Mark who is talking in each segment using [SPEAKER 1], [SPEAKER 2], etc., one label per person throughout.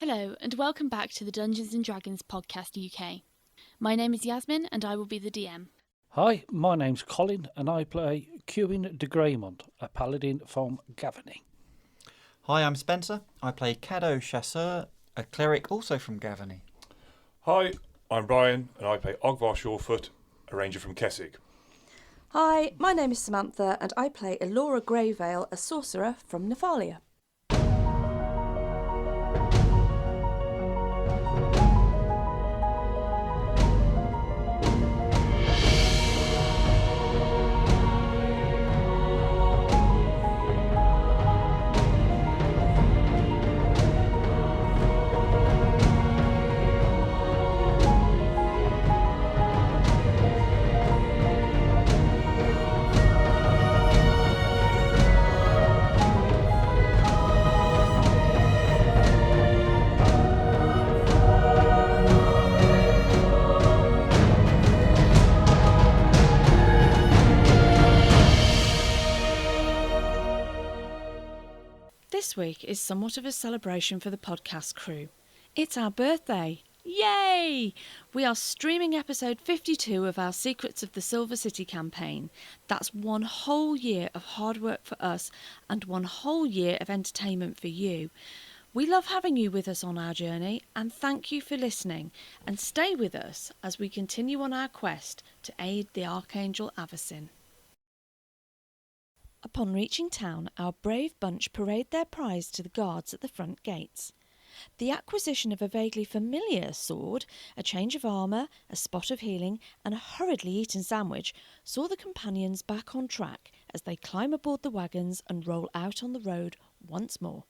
[SPEAKER 1] Hello and welcome back to the Dungeons & Dragons Podcast UK. My name is Yasmin and I will be the DM.
[SPEAKER 2] Hi, my name's Colin and I play Cuin de Greymont, a paladin from Gavany.
[SPEAKER 3] Hi, I'm Spencer. I play Caddo Chasseur, a cleric also from Gavany.
[SPEAKER 4] Hi, I'm Brian and I play Ogvar Shawfoot, a ranger from Kessig.
[SPEAKER 5] Hi, my name is Samantha and I play Elora Greyvale, a sorcerer from Nephalia.
[SPEAKER 6] This week is somewhat of a celebration for the podcast crew. It's our birthday. Yay! We are streaming episode 52 of our Secrets of the Silver City campaign. That's one whole year of hard work for us and one whole year of entertainment for you. We love having you with us on our journey and thank you for listening, and stay with us as we continue on our quest to aid the Archangel Avacyn. Upon reaching town, our brave bunch parade their prize to the guards at the front gates. The acquisition of a vaguely familiar sword, a change of armour, a spot of healing, and a hurriedly eaten sandwich saw the companions back on track as they climb aboard the wagons and roll out on the road once more.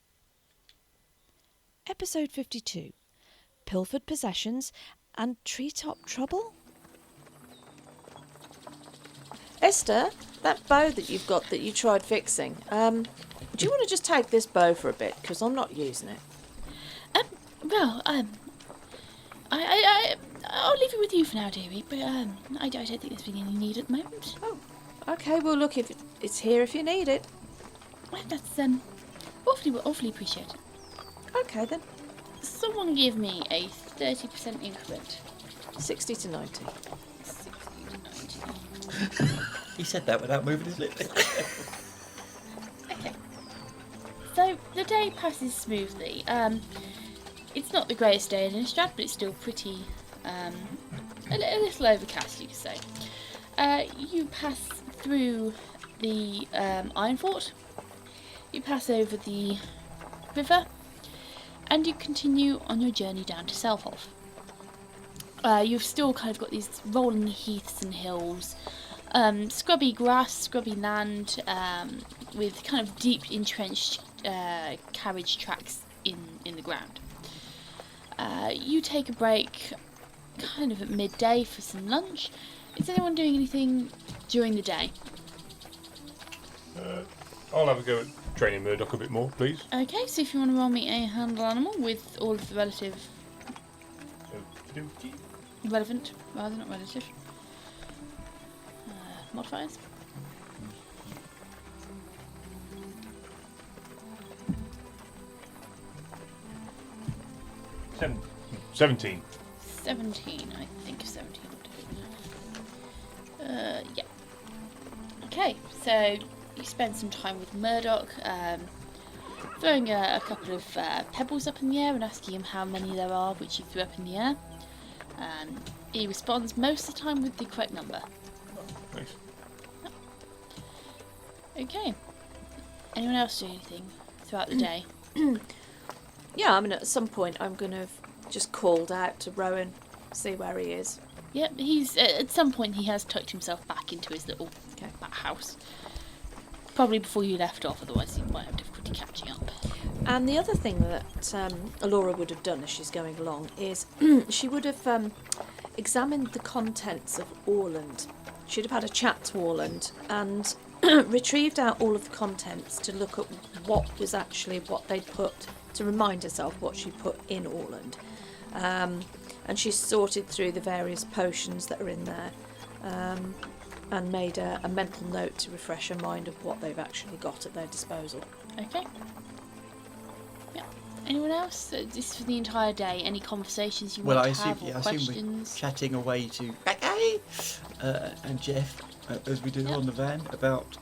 [SPEAKER 6] Episode 52. Pilfered Possessions and Treetop Trouble?
[SPEAKER 5] Esther, that bow that you've got that you tried fixing, do you want to just take this bow for a bit? Because I'm not using it.
[SPEAKER 1] I'll leave it with you for now, dearie, but I don't think there's really any need at the moment.
[SPEAKER 5] Oh, okay, well look, if it's here if you need it.
[SPEAKER 1] Well, that's awfully appreciated.
[SPEAKER 5] Okay then.
[SPEAKER 1] Someone give me a 30% increment.
[SPEAKER 5] 60 to 90.
[SPEAKER 1] 60 to 90.
[SPEAKER 3] He said that without moving his lips.
[SPEAKER 1] Okay. So the day passes smoothly. It's not the greatest day in Innistrad, but it's still pretty a little overcast, you could say. You pass through the Iron Fort. You pass over the river, and you continue on your journey down to Selhoff. You've still kind of got these rolling heaths and hills. Scrubby grass, scrubby land, with kind of deep entrenched carriage tracks in the ground. You take a break kind of at midday for some lunch. Is anyone doing anything during the day?
[SPEAKER 4] I'll have a go at training Murdoch a bit more, please.
[SPEAKER 1] Okay, so if you want to roll me a handle animal with all of the relevant, rather not relative, modifiers.
[SPEAKER 4] Seven, 17.
[SPEAKER 1] 17, I think 17 will do. Yeah. Okay, so you spend some time with Murdoch, throwing a couple of pebbles up in the air and asking him how many there are, which you threw up in the air. He responds most of the time with the correct number.
[SPEAKER 4] Thanks.
[SPEAKER 1] Okay. Anyone else do anything throughout the day?
[SPEAKER 5] Yeah, I mean at some point I'm going to have just called out to Rowan, see where he is.
[SPEAKER 1] Yep, he's at some point he has tucked himself back into his little bat house. Probably before you left off, otherwise you might have difficulty catching up.
[SPEAKER 5] And the other thing that Elora would have done as she's going along is she would have examined the contents of Orland. She'd have had a chat to Orland and retrieved out all of the contents to look at what was actually what they'd put, to remind herself what she put in Orland. And she sorted through the various potions that are in there and made a mental note to refresh her mind of what they've actually got at their disposal.
[SPEAKER 1] Okay. Yeah. Anyone else? This is for the entire day. Any conversations you
[SPEAKER 3] Well,
[SPEAKER 1] want
[SPEAKER 3] I
[SPEAKER 1] to
[SPEAKER 3] assume,
[SPEAKER 1] have or
[SPEAKER 3] yeah, I assume
[SPEAKER 1] questions?
[SPEAKER 3] we're chatting away to and Jeff, as we do
[SPEAKER 1] Yep.
[SPEAKER 3] on the van, about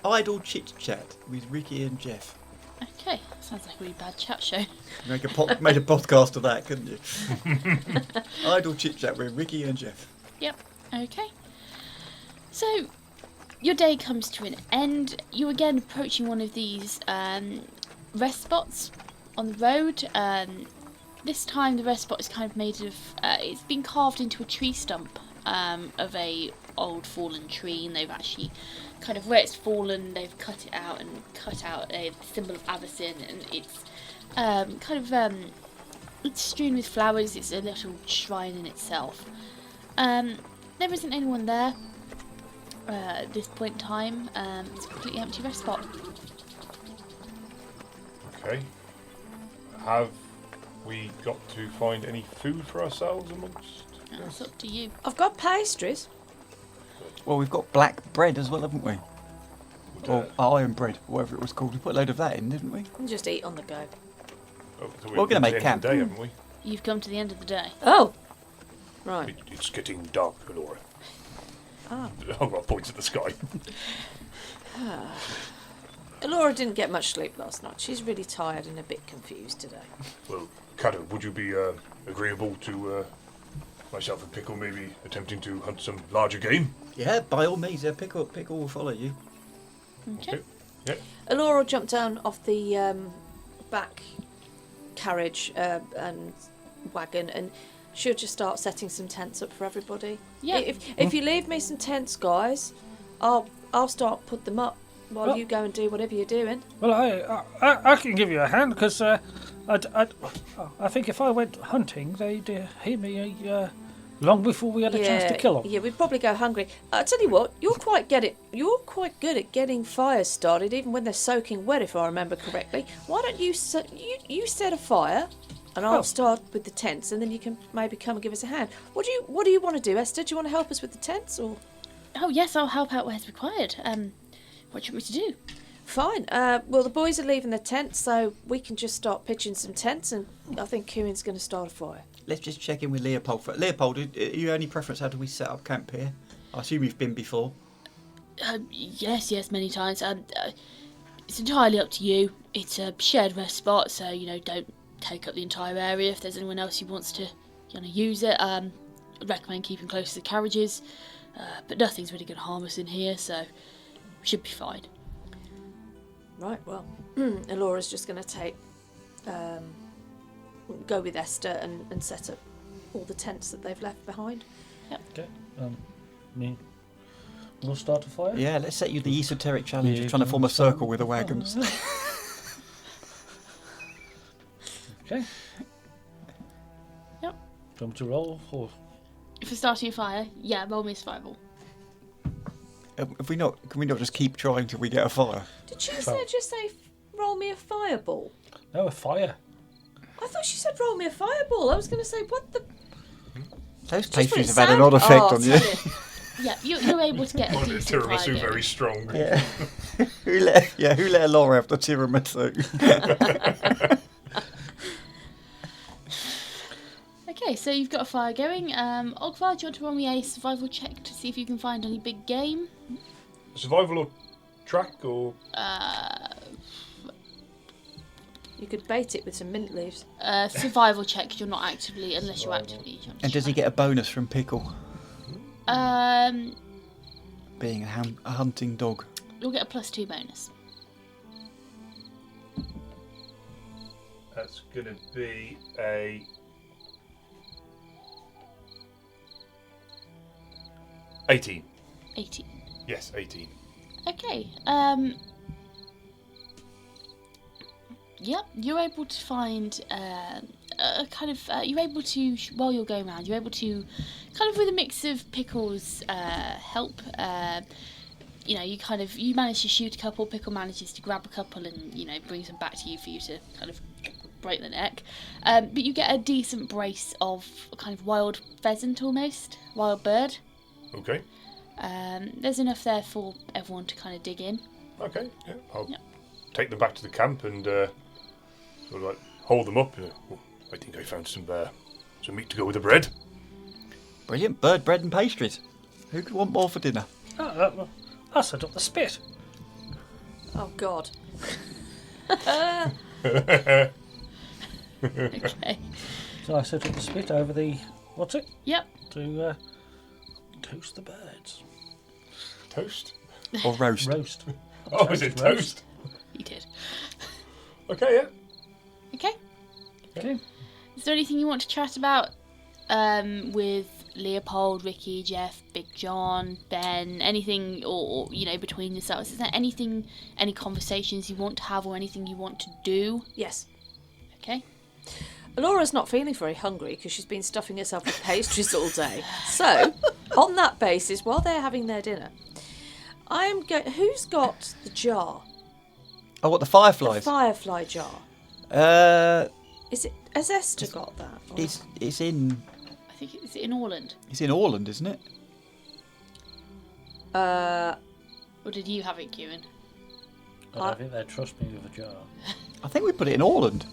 [SPEAKER 3] idle chit chat with Ricky and Jeff.
[SPEAKER 1] Okay, sounds like a really bad chat show.
[SPEAKER 3] Made a podcast of that, couldn't you? Idle chit chat with Ricky and Jeff.
[SPEAKER 1] Yep. Okay. So, your day comes to an end. You're again approaching one of these rest spots on the road. This time the rest spot is kind of made of... it's been carved into a tree stump of a old fallen tree, and they've actually kind of, where it's fallen, they've cut it out and cut out a symbol of Avacyn, and it's it's strewn with flowers. It's a little shrine in itself. There isn't anyone there at this point in time. It's a completely empty rest spot.
[SPEAKER 4] Okay. Have we got to find any food for ourselves amongst?
[SPEAKER 1] It's up to you.
[SPEAKER 5] I've got pastries.
[SPEAKER 3] Well, we've got black bread as well, haven't we?
[SPEAKER 4] Would,
[SPEAKER 3] Or iron bread, whatever it was called. We put a load of that in, didn't we?
[SPEAKER 5] And just eat on the go.
[SPEAKER 4] so
[SPEAKER 3] we're gonna
[SPEAKER 4] come to
[SPEAKER 3] make
[SPEAKER 4] the end
[SPEAKER 3] camp.
[SPEAKER 4] of the day, haven't we?
[SPEAKER 1] You've come to the end of the day.
[SPEAKER 5] Oh! Right.
[SPEAKER 4] It's getting dark, Laura.
[SPEAKER 5] Ah.
[SPEAKER 4] Oh, well, points at the sky.
[SPEAKER 5] Laura didn't get much sleep last night. She's really tired and a bit confused today.
[SPEAKER 4] Well, Caddo, would you be agreeable to myself and Pickle maybe attempting to hunt some larger game?
[SPEAKER 3] Yeah, by all means. Yeah, Pickle will follow you.
[SPEAKER 1] Okay.
[SPEAKER 4] Yeah.
[SPEAKER 5] Laura jumped down off the back carriage and wagon, and she'll just start setting some tents up for everybody.
[SPEAKER 1] Yeah.
[SPEAKER 5] If you leave me some tents, guys, I'll start put them up while
[SPEAKER 2] Oh.
[SPEAKER 5] you go and do whatever you're doing.
[SPEAKER 2] Well, I can give you a hand because I think if I went hunting, they'd hear me long before we had a chance to kill them.
[SPEAKER 5] Yeah, we'd probably go hungry. I tell you what, you're quite good at getting fires started, even when they're soaking wet, if I remember correctly. Why don't you set a fire, and I'll start with the tents, and then you can maybe come and give us a hand. What do you want to do, Esther? Do you want to help us with the tents, or?
[SPEAKER 1] Oh yes, I'll help out where it's required. What do you want me to do?
[SPEAKER 5] Fine. Well, the boys are leaving the tents, so we can just start pitching some tents, and I think Kieran's going to start a fire.
[SPEAKER 3] Let's just check in with Leopold. Leopold, you any preference? How do we set up camp here? I assume you've been before.
[SPEAKER 1] Yes, many times. It's entirely up to you. It's a shared rest spot, so don't take up the entire area. If there's anyone else who wants to, use it, I'd recommend keeping close to the carriages. But nothing's really going to harm us in here, so we should be fine.
[SPEAKER 5] Right. Well, Laura's just going to go with Esther and set up all the tents that they've left behind.
[SPEAKER 2] Okay. We'll start a fire.
[SPEAKER 3] Yeah, let's set you the esoteric challenge of trying to form a circle with the wagons.
[SPEAKER 2] Okay.
[SPEAKER 1] Yep.
[SPEAKER 2] Come to roll or
[SPEAKER 1] For starting a fire, yeah, roll me a survival.
[SPEAKER 3] Can we not just keep trying till we get a fire?
[SPEAKER 5] Did she just say roll me a fireball?
[SPEAKER 2] no a fire.
[SPEAKER 5] I thought she said roll me a fireball. I was going to say what the.
[SPEAKER 3] Those
[SPEAKER 5] Just when
[SPEAKER 3] pastries
[SPEAKER 5] it
[SPEAKER 3] have had an odd
[SPEAKER 5] sounded-
[SPEAKER 3] effect
[SPEAKER 5] Oh,
[SPEAKER 3] on you.
[SPEAKER 5] sorry.
[SPEAKER 1] Yeah, you're able to get a decent fire
[SPEAKER 4] Tiramisu
[SPEAKER 1] going.
[SPEAKER 4] very strong.
[SPEAKER 3] Yeah. Who let Laura have the tiramisu?
[SPEAKER 1] Okay, so you've got a fire going. Ogvar, do you want to roll me a survival check to see if you can find any big game?
[SPEAKER 4] Survival or track or
[SPEAKER 5] You could bait it with some mint leaves.
[SPEAKER 1] Survival check. You're not actively, unless you're actively.
[SPEAKER 3] And does he get a bonus from Pickle, being a hunting dog?
[SPEAKER 1] You'll get a +2 bonus.
[SPEAKER 4] that's going to be a 18.
[SPEAKER 1] 18.
[SPEAKER 4] Yes, 18.
[SPEAKER 1] Okay. Yep, you're able to find a kind of. You're able to, while you're going around, you're able to, kind of with a mix of Pickle's help. You manage to shoot a couple. Pickle manages to grab a couple and brings them back to you for you to kind of break the neck. But you get a decent brace of kind of wild pheasant, almost wild bird.
[SPEAKER 4] Okay.
[SPEAKER 1] There's enough there for everyone to kind of dig in.
[SPEAKER 4] Okay. Yeah. I'll
[SPEAKER 1] Yep.
[SPEAKER 4] take them back to the camp and sort of like hold them up. Oh, I think I found some meat to go with the bread.
[SPEAKER 3] Brilliant. Bird, bread and pastries. Who could want more for dinner?
[SPEAKER 2] I'll set up the spit.
[SPEAKER 5] Oh, God.
[SPEAKER 1] Okay.
[SPEAKER 2] So I set up the spit over the... What's it?
[SPEAKER 1] Yep.
[SPEAKER 2] To toast the birds.
[SPEAKER 4] Toast?
[SPEAKER 3] Or roast?
[SPEAKER 2] Roast.
[SPEAKER 4] Oh, is it toast?
[SPEAKER 1] You did.
[SPEAKER 4] Okay, yeah.
[SPEAKER 1] Okay.
[SPEAKER 2] Okay.
[SPEAKER 1] Is there anything you want to chat about with Leopold, Ricky, Jeff, Big John, Ben, anything, or between yourselves? Is there anything, any conversations you want to have or anything you want to do?
[SPEAKER 5] Yes.
[SPEAKER 1] Okay.
[SPEAKER 5] Laura's not feeling very hungry because she's been stuffing herself with pastries all day. So, on that basis, while they're having their dinner, who's got the jar?
[SPEAKER 3] Oh, what, the fireflies?
[SPEAKER 5] The firefly jar. Has Esther got that? Or?
[SPEAKER 3] It's in...
[SPEAKER 1] I think it's in Orland.
[SPEAKER 3] It's in Orland, isn't it?
[SPEAKER 1] Or did you have it, Kieran?
[SPEAKER 2] I don't think they'd trust me with a jar.
[SPEAKER 3] I think we put it in Orland.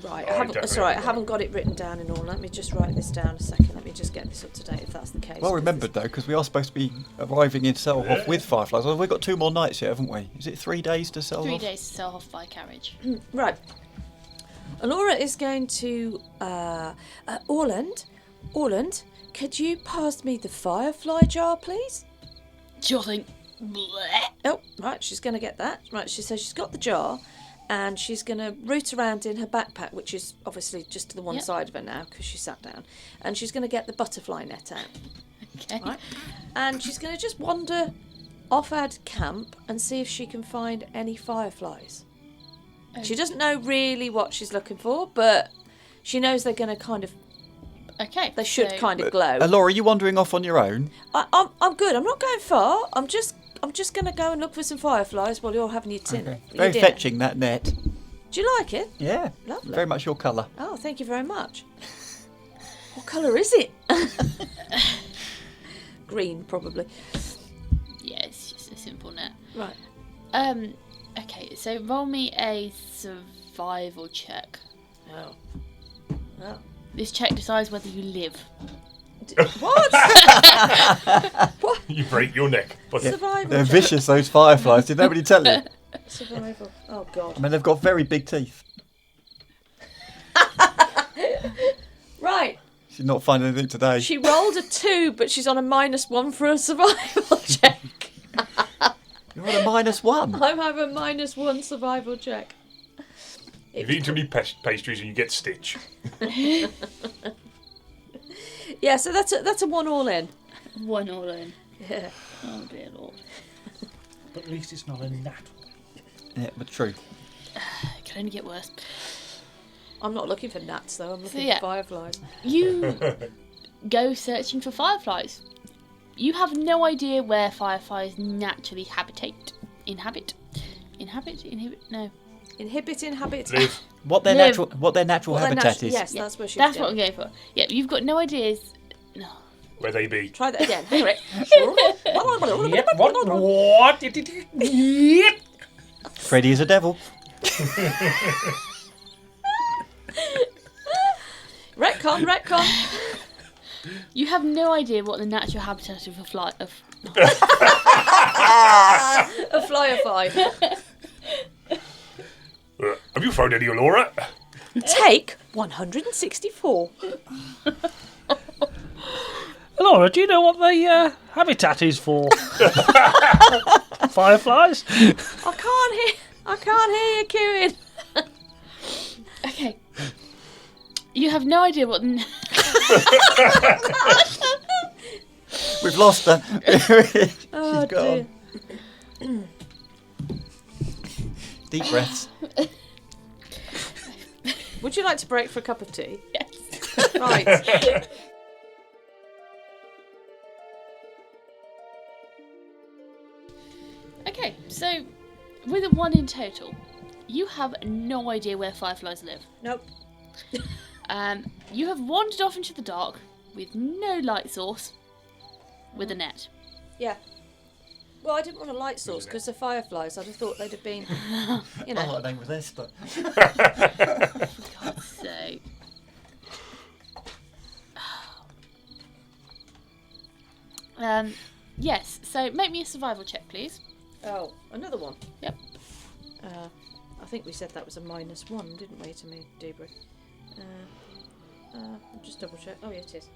[SPEAKER 5] Right,
[SPEAKER 4] Oh,
[SPEAKER 5] that's all right. I haven't got it written down in all. Let me just write this down a second. Let me just get this up to date if that's the case.
[SPEAKER 3] Well remembered, though, because we are supposed to be arriving in Selhoff with fireflies. Well, we've got 2 more nights yet, haven't we? Is it 3 days to Selhoff?
[SPEAKER 1] 3 days to Selhoff by carriage.
[SPEAKER 5] Right. Laura is going to... Orland, could you pass me the firefly jar, please?
[SPEAKER 1] Sure thing. Blech.
[SPEAKER 5] Oh, right, she's going to get that. Right, she says she's got the jar and she's going to root around in her backpack, which is obviously just to the one side of her now because she sat down. And she's going to get the butterfly net out.
[SPEAKER 1] Okay.
[SPEAKER 5] Right? And she's going to just wander off our camp and see if she can find any fireflies. She doesn't know really what she's looking for, but she knows they're going to kind of...
[SPEAKER 1] Okay.
[SPEAKER 5] They should kind of glow.
[SPEAKER 3] Laura, are you wandering off on your own?
[SPEAKER 5] I'm good. I'm not going far. I'm just going to go and look for some fireflies while you're having your dinner.
[SPEAKER 3] Okay. Very fetching, that net.
[SPEAKER 5] Do you like it?
[SPEAKER 3] Yeah.
[SPEAKER 5] Lovely.
[SPEAKER 3] Very much your colour.
[SPEAKER 5] Oh, thank you very much. What colour is it? Green, probably.
[SPEAKER 1] Yeah, it's just a simple net.
[SPEAKER 5] Right.
[SPEAKER 1] Okay, so roll me a survival check.
[SPEAKER 5] Oh. Oh.
[SPEAKER 1] This check decides whether you live.
[SPEAKER 5] What?
[SPEAKER 4] You break your neck. But
[SPEAKER 5] Survival.
[SPEAKER 3] They're
[SPEAKER 5] check.
[SPEAKER 3] vicious, those fireflies. Did nobody tell you?
[SPEAKER 5] Survival. Oh, God.
[SPEAKER 3] I mean, they've got very big teeth.
[SPEAKER 5] Right.
[SPEAKER 3] She's not finding anything today.
[SPEAKER 5] She rolled a 2, but she's on a -1 for a survival check.
[SPEAKER 3] You're on a -1.
[SPEAKER 5] I'm having a -1 survival check.
[SPEAKER 4] you've eaten too many pastries and you get stitch.
[SPEAKER 5] Yeah, so that's a 1 all in.
[SPEAKER 1] 1 all in.
[SPEAKER 5] Yeah.
[SPEAKER 1] Oh dear Lord.
[SPEAKER 2] But at least it's not a nat one.
[SPEAKER 3] Yeah, but true.
[SPEAKER 1] It can only get worse.
[SPEAKER 5] I'm not looking for gnats though. I'm looking
[SPEAKER 1] yeah.
[SPEAKER 5] for fireflies.
[SPEAKER 1] You go searching for fireflies. You have no idea where fireflies naturally inhabit. No.
[SPEAKER 5] Inhabit.
[SPEAKER 4] Live.
[SPEAKER 3] What their
[SPEAKER 1] Live.
[SPEAKER 3] natural habitat is.
[SPEAKER 5] Yes, that's where she's
[SPEAKER 1] That's what I'm going for. Yeah, you've got no ideas. No.
[SPEAKER 4] Where they be.
[SPEAKER 5] Try that again. Hang on.
[SPEAKER 2] Yep, what? Yep.
[SPEAKER 3] Freddy is a devil.
[SPEAKER 5] Retcon.
[SPEAKER 1] You have no idea what the natural habitat of a fly
[SPEAKER 5] A flyify.
[SPEAKER 4] Have you found any, Laura?
[SPEAKER 5] Take 164.
[SPEAKER 2] Laura, do you know what the habitat is for fireflies?
[SPEAKER 5] I can't hear you, Kieran.
[SPEAKER 1] Okay. You have no idea what the
[SPEAKER 3] We've lost her. She's
[SPEAKER 5] Oh,
[SPEAKER 3] gone. Deep breaths.
[SPEAKER 5] Would you like to break for a cup of tea?
[SPEAKER 1] Yes.
[SPEAKER 5] Right.
[SPEAKER 1] Okay, so with a 1 in total, you have no idea where fireflies live.
[SPEAKER 5] Nope.
[SPEAKER 1] You have wandered off into the dark with no light source with a net.
[SPEAKER 5] Yeah. Well, I didn't want a light source because the fireflies. I'd have thought they'd have been, you know.
[SPEAKER 3] Oh, her name was Esther.
[SPEAKER 1] God's sake. Yes, so make me a survival check, please.
[SPEAKER 5] Oh, another one.
[SPEAKER 1] Yep.
[SPEAKER 5] I think we said that was a -1, didn't we, to me, Debra? I'll just double check. Oh, yeah, it is.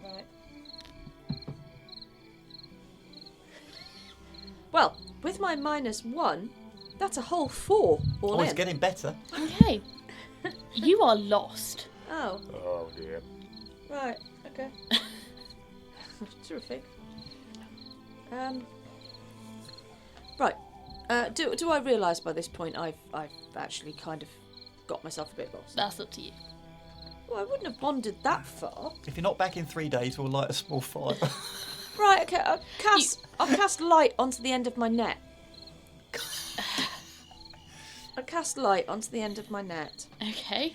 [SPEAKER 5] Right. Well, with my -1, that's a whole 4 all
[SPEAKER 3] Oh,
[SPEAKER 5] in.
[SPEAKER 3] it's getting better.
[SPEAKER 1] Okay. You are lost.
[SPEAKER 5] Oh,
[SPEAKER 4] Oh dear.
[SPEAKER 5] right. Okay. Terrific. Right. Do I realise by this point I've actually kind of got myself a bit lost?
[SPEAKER 1] That's up to you.
[SPEAKER 5] Well, I wouldn't have wandered that far.
[SPEAKER 3] If you're not back in 3 days, we'll light a small fire.
[SPEAKER 5] Right. Okay. I'll cast light onto the end of my net. I cast light onto the end of my net.
[SPEAKER 1] Okay.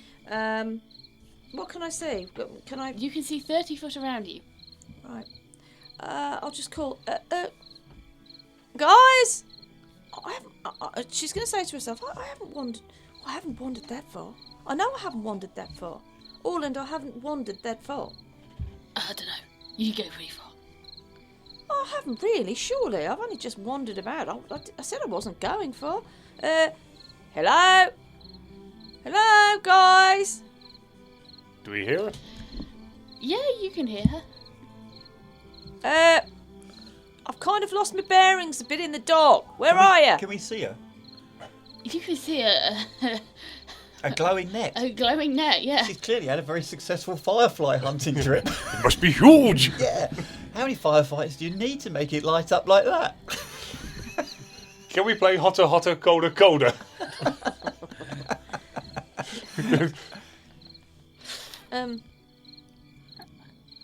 [SPEAKER 5] What can I see? Can I?
[SPEAKER 1] You can see 30 foot around you.
[SPEAKER 5] Right. I'll just call. Guys. She's going to say to herself, I haven't wandered that far. I know I haven't wandered that far. Orland, I haven't wandered that far.
[SPEAKER 1] I don't know. You go pretty far.
[SPEAKER 5] I haven't really, surely. I've only just wandered about. I said I wasn't going far. Hello? Hello, guys?
[SPEAKER 4] Do we hear her?
[SPEAKER 1] Yeah, you can hear her.
[SPEAKER 5] I've kind of lost my bearings a bit in the dark. Where are you?
[SPEAKER 3] Can we see her?
[SPEAKER 1] You can see a
[SPEAKER 3] glowing net.
[SPEAKER 1] a glowing net, yeah.
[SPEAKER 3] She's clearly had a very successful firefly hunting trip.
[SPEAKER 4] It must be huge.
[SPEAKER 3] Yeah. How many firefights do you need to make it light up like that?
[SPEAKER 4] Can we play hotter, hotter, colder, colder?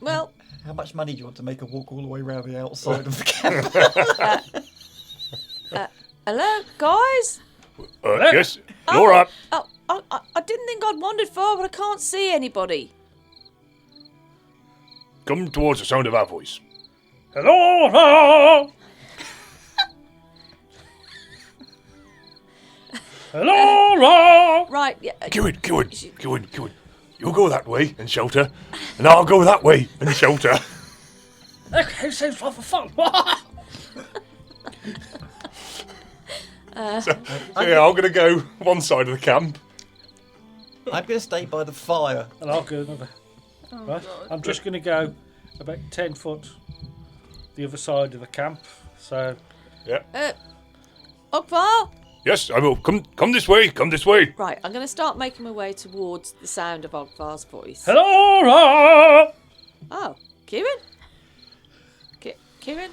[SPEAKER 5] Well,
[SPEAKER 3] How much money do you want to make her walk all the way around the outside of the camp?
[SPEAKER 5] hello, guys?
[SPEAKER 4] Yes. Laura.
[SPEAKER 5] Oh, I didn't think I'd wandered far, but I can't see anybody.
[SPEAKER 4] Come towards the sound of our voice.
[SPEAKER 2] Hello! Hello!
[SPEAKER 5] Right, yeah.
[SPEAKER 4] Kewin. You go that way and shelter, and I'll go that way and shelter.
[SPEAKER 2] Okay, seems like fun.
[SPEAKER 4] So yeah, I'm going to go one side of the camp.
[SPEAKER 3] I'm going to stay by the fire.
[SPEAKER 2] And I'll go another. Right? I'm just going to go about 10 foot the other side of the camp. So,
[SPEAKER 5] Ogvar?
[SPEAKER 4] Yes, I will. Come this way. Come this way.
[SPEAKER 5] Right, I'm going to start making my way towards the sound of Ogvar's voice.
[SPEAKER 2] hello!
[SPEAKER 5] Oh, Kieran? Kieran?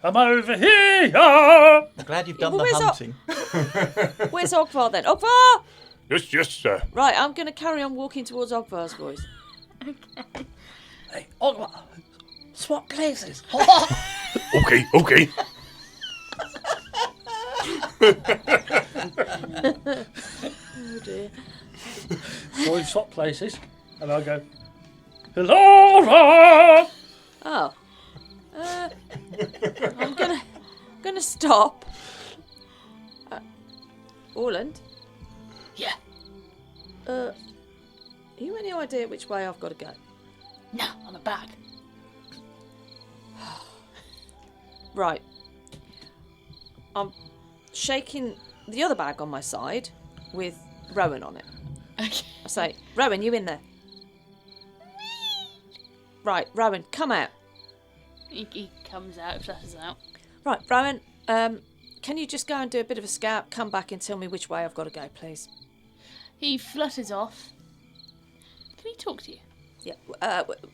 [SPEAKER 2] I'm over here!
[SPEAKER 3] I'm glad you've done
[SPEAKER 5] Well,
[SPEAKER 3] the
[SPEAKER 5] where's
[SPEAKER 3] hunting.
[SPEAKER 5] Where's Ogvar then? Ogvar!
[SPEAKER 4] Yes, sir.
[SPEAKER 5] Right, I'm going to carry on walking towards Ogvar's voice.
[SPEAKER 2] Hey, Ogla, swap places.
[SPEAKER 4] Okay.
[SPEAKER 5] Oh dear.
[SPEAKER 2] So we swap places, and I'll go, hello!
[SPEAKER 5] Oh. I'm gonna stop. Orland?
[SPEAKER 1] Yeah.
[SPEAKER 5] Have you any idea which way I've got to go?
[SPEAKER 1] No, on a bag.
[SPEAKER 5] Right. I'm shaking the other bag on my side with Rowan on it.
[SPEAKER 1] Okay.
[SPEAKER 5] I say, Rowan, you in there? Right, Rowan, come out.
[SPEAKER 1] He comes out, flutters out.
[SPEAKER 5] Right, Rowan, can you just go and do a bit of a scout, come back and tell me which way I've got to go, please?
[SPEAKER 1] He flutters off. Can he talk to you?
[SPEAKER 5] Yeah,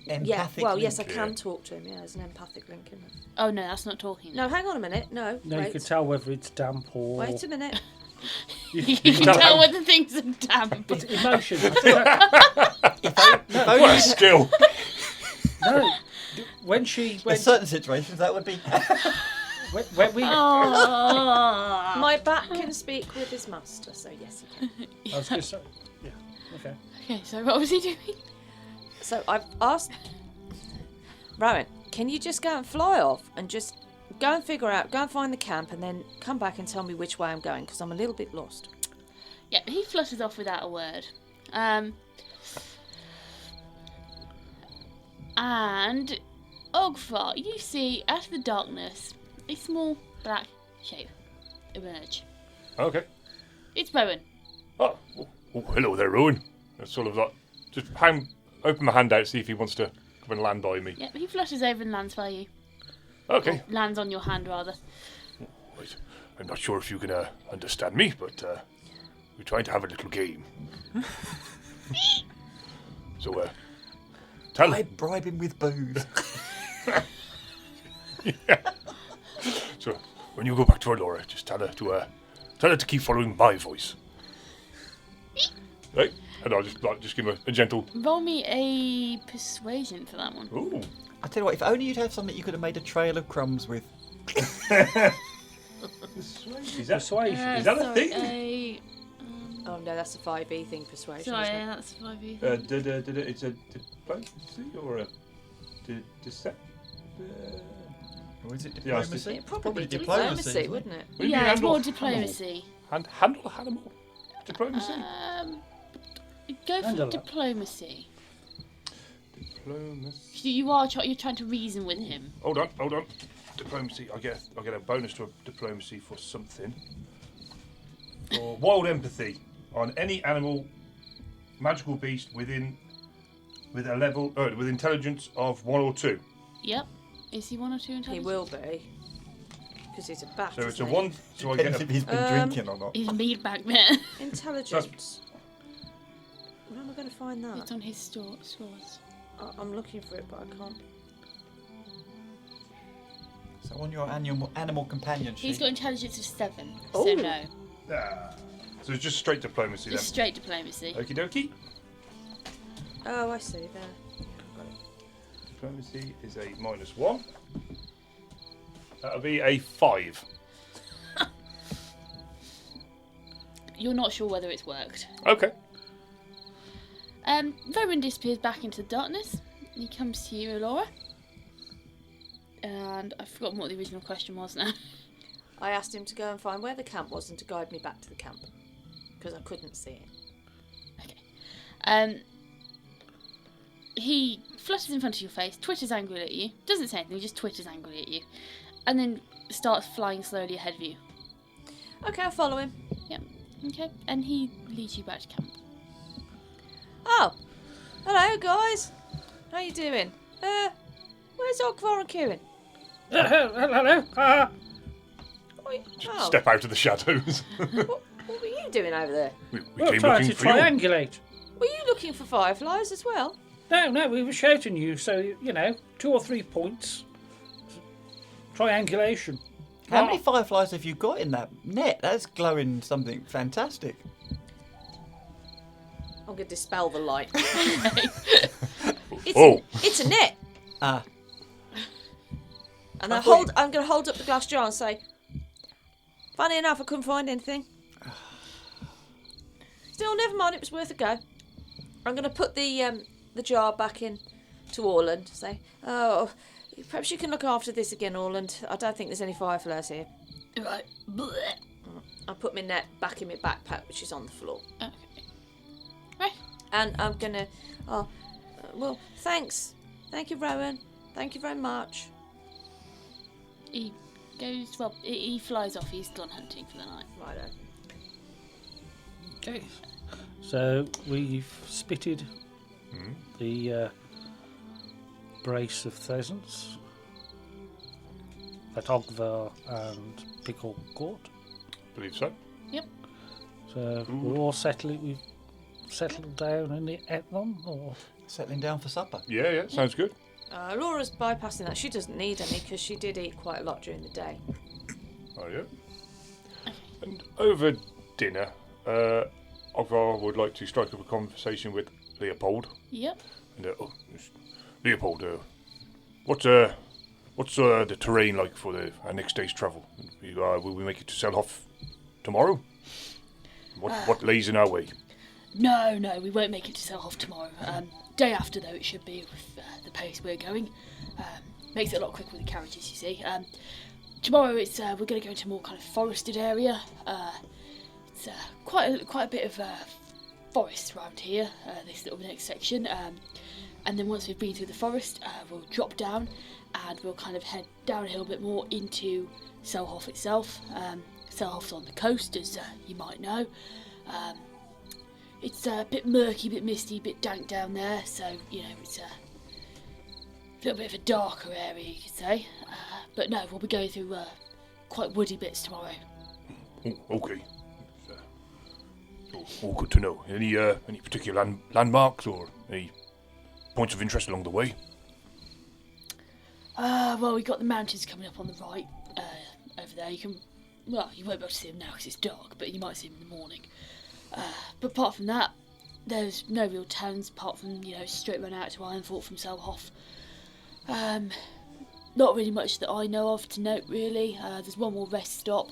[SPEAKER 3] Empathic
[SPEAKER 5] well, yes, I
[SPEAKER 3] link.
[SPEAKER 5] can talk to him, yeah, there's an empathic link in there.
[SPEAKER 1] Oh no, that's not talking.
[SPEAKER 5] No, hang on a minute, no,
[SPEAKER 2] No,
[SPEAKER 5] wait.
[SPEAKER 2] you can tell whether it's damp or...
[SPEAKER 5] Wait a minute.
[SPEAKER 1] You can tell whether things are damp.
[SPEAKER 2] It's emotion.
[SPEAKER 4] What a skill.
[SPEAKER 2] No, when she...
[SPEAKER 3] In certain situations, that would be...
[SPEAKER 2] When we...
[SPEAKER 1] Oh.
[SPEAKER 5] My bat can speak with his master, so yes, he can.
[SPEAKER 2] I was going to say... Yeah, okay.
[SPEAKER 1] Okay, so what was he doing?
[SPEAKER 5] So I've asked... Rowan, can you just go and fly off and just go and find the camp and then come back and tell me which way I'm going, because I'm a little bit lost.
[SPEAKER 1] Yeah, he flutters off without a word. And Ogvar, you see out of the darkness a small black shape emerge.
[SPEAKER 4] Okay.
[SPEAKER 1] It's Rowan.
[SPEAKER 4] Oh, hello there, Rowan. That's sort of like just open my hand out, see if he wants to come and land by me.
[SPEAKER 1] Yeah, he flutters over and lands by you.
[SPEAKER 4] Okay.
[SPEAKER 1] Or lands on your hand, rather.
[SPEAKER 4] Right. I'm not sure if you can understand me, but we're trying to have a little game. So, tell
[SPEAKER 3] I bribe him with booze.
[SPEAKER 4] Yeah. So, when you go back to Laura, just tell her to keep following my voice. Right? And I'll just give him a gentle.
[SPEAKER 1] Roll me a persuasion for that one.
[SPEAKER 4] Ooh.
[SPEAKER 3] I tell you what, if only you'd have something you could have made a trail of crumbs with.
[SPEAKER 4] Is that a thing?
[SPEAKER 5] Oh no, that's a 5e thing, persuasion.
[SPEAKER 1] Sorry,
[SPEAKER 5] isn't it?
[SPEAKER 1] that's 5e.
[SPEAKER 4] It's a diplomacy or a deception?
[SPEAKER 3] Or is it
[SPEAKER 4] Yeah, it's
[SPEAKER 3] diplomacy?
[SPEAKER 5] It'd probably be
[SPEAKER 3] diplomacy,
[SPEAKER 5] diplomacy,
[SPEAKER 3] isn't it?
[SPEAKER 5] wouldn't it?
[SPEAKER 1] Yeah, it's more diplomacy.
[SPEAKER 4] Handle animal. Diplomacy.
[SPEAKER 1] Go for
[SPEAKER 2] Handle it.
[SPEAKER 1] diplomacy.
[SPEAKER 4] Diplomacy.
[SPEAKER 1] You're trying to reason with him.
[SPEAKER 4] Hold on. Diplomacy. I get a bonus to a diplomacy for something. For wild empathy on any animal, magical beast with a level with intelligence of 1 or 2.
[SPEAKER 1] Yep. Is he 1 or 2
[SPEAKER 5] He
[SPEAKER 1] intelligence?
[SPEAKER 5] will be, because he's a bat.
[SPEAKER 4] So it's a
[SPEAKER 5] isn't he?
[SPEAKER 4] 1. So I
[SPEAKER 3] Depends
[SPEAKER 4] get
[SPEAKER 3] if he's been drinking or not.
[SPEAKER 1] He's mead back there.
[SPEAKER 5] Intelligence. Where am I going to find that?
[SPEAKER 1] It's on his scores.
[SPEAKER 5] I'm looking for it, but I can't.
[SPEAKER 3] So on your animal companion sheet.
[SPEAKER 1] He's got intelligence of 7,
[SPEAKER 5] Oh.
[SPEAKER 1] so no.
[SPEAKER 4] So it's just straight diplomacy
[SPEAKER 1] Just
[SPEAKER 4] then.
[SPEAKER 1] straight diplomacy.
[SPEAKER 4] Okie dokie.
[SPEAKER 5] Oh, I see there. Got it.
[SPEAKER 4] Diplomacy is a -1. That'll be a 5.
[SPEAKER 1] You're not sure whether it's worked.
[SPEAKER 4] Okay.
[SPEAKER 1] Rowan disappears back into the darkness. He comes to you, Laura. And I've forgotten what the original question was now.
[SPEAKER 5] I asked him to go and find where the camp was and to guide me back to the camp, because I couldn't see it.
[SPEAKER 1] Okay. He flutters in front of your face, twitters angrily at you, doesn't say anything, just twitters angrily at you, and then starts flying slowly ahead of you.
[SPEAKER 5] Okay, I'll follow him.
[SPEAKER 1] Yep. Okay. And he leads you back to camp.
[SPEAKER 5] Oh, hello guys. How you doing? Where's Ogvar and Kieran?
[SPEAKER 2] Hello.
[SPEAKER 4] Just
[SPEAKER 5] Oh,
[SPEAKER 4] step out of the shadows.
[SPEAKER 5] what were you doing over there?
[SPEAKER 4] we
[SPEAKER 2] We're
[SPEAKER 4] came
[SPEAKER 2] trying
[SPEAKER 4] looking
[SPEAKER 2] to
[SPEAKER 4] for you.
[SPEAKER 2] triangulate.
[SPEAKER 5] Were you looking for fireflies as well?
[SPEAKER 2] No, we were shouting you, so, 2 or 3 points. Triangulation.
[SPEAKER 3] How many fireflies have you got in that net? That's glowing something fantastic.
[SPEAKER 5] I'm going to dispel the light.
[SPEAKER 4] Oh.
[SPEAKER 5] It's a net.
[SPEAKER 3] Ah.
[SPEAKER 5] And I'm going to hold up the glass jar and say, funny enough, I couldn't find anything. Still, never mind, it was worth a go. I'm going to put the jar back in to Orland. Say, oh, perhaps you can look after this again, Orland. I don't think there's any fireflies here.
[SPEAKER 1] Right. Blech.
[SPEAKER 5] I put my net back in my backpack, which is on the floor.
[SPEAKER 1] Okay. Right.
[SPEAKER 5] And I'm going to, well, thanks. Thank you, Rowan. Thank you very much.
[SPEAKER 1] He goes, well, he flies off. He's gone hunting for the night.
[SPEAKER 5] Righto.
[SPEAKER 2] Okay. So we've spitted the brace of pheasants that Ogvar and Pickle caught.
[SPEAKER 4] Believe so.
[SPEAKER 2] So we're all settling. We've settled down and ate them, or
[SPEAKER 3] Settling down for supper.
[SPEAKER 4] Yeah, sounds good.
[SPEAKER 5] Laura's bypassing that. She doesn't need any because she did eat quite a lot during the day.
[SPEAKER 4] Oh yeah. And over dinner, Ogvar would like to strike up a conversation with Leopold.
[SPEAKER 1] Yep.
[SPEAKER 4] And Leopold, what's the terrain like for our next day's travel? Will we make it to Selhoff tomorrow? What lays in our way?
[SPEAKER 1] No, we won't make it to Selhoff tomorrow. Day after, though, it should be with the pace we're going. makes it a lot quicker with the carriages, you see. Tomorrow it's we're going to go into a more kind of forested area. It's quite a bit of forest around here, this little next section. And then once we've been through the forest, we'll drop down and we'll kind of head downhill a bit more into Selhoff itself. Selhoff's on the coast, as you might know. It's a bit murky, a bit misty, a bit dank down there, so, you know, it's a little bit of a darker area, you could say. But no, we'll be going through quite woody bits tomorrow.
[SPEAKER 4] Oh, okay. All good to know. Any particular landmarks or any points of interest along the way?
[SPEAKER 1] Well, we've got the mountains coming up on the right over there. You won't be able to see them now because it's dark, but you might see them in the morning. But apart from that, there's no real towns apart from, you know, straight run out to Ironfort from Selhoff. Not really much that I know of to note, really. There's one more rest stop,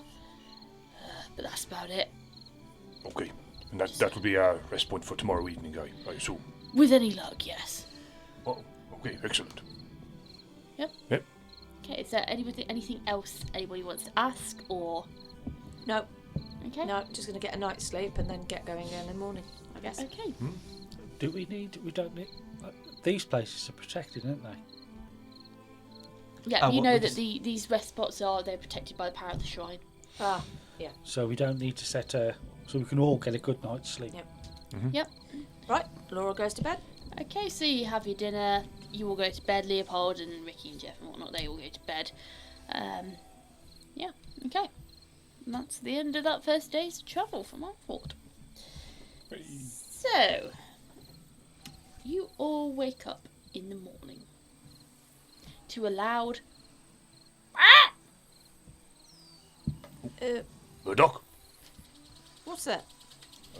[SPEAKER 1] but that's about it.
[SPEAKER 4] Okay, and that will be our rest point for tomorrow evening, I assume.
[SPEAKER 1] With any luck, yes.
[SPEAKER 4] Oh, okay, excellent.
[SPEAKER 1] Yep.
[SPEAKER 4] Yep.
[SPEAKER 1] Okay, is there anything else anybody wants to ask, or...?
[SPEAKER 5] No.
[SPEAKER 1] Okay.
[SPEAKER 5] No, just going to get a night's sleep and then get going again in the morning, I guess.
[SPEAKER 1] Okay.
[SPEAKER 2] We don't need... these places are protected, aren't they?
[SPEAKER 1] Yeah, you
[SPEAKER 3] what
[SPEAKER 1] know
[SPEAKER 3] we
[SPEAKER 1] that
[SPEAKER 3] just-
[SPEAKER 1] these rest spots they're protected by the power of the shrine.
[SPEAKER 5] Ah, yeah.
[SPEAKER 2] So we don't need to set a... So we can all get a good night's sleep.
[SPEAKER 5] Yep.
[SPEAKER 1] Yep.
[SPEAKER 5] Right, Laura goes to bed.
[SPEAKER 1] Okay, so you have your dinner, you all go to bed, Leopold and Ricky and Jeff and whatnot, they all go to bed. Yeah, okay. And that's the end of that first day's travel from Ironfort. So, you all wake up in the morning to a loud...
[SPEAKER 4] Murdoch?
[SPEAKER 5] What's that?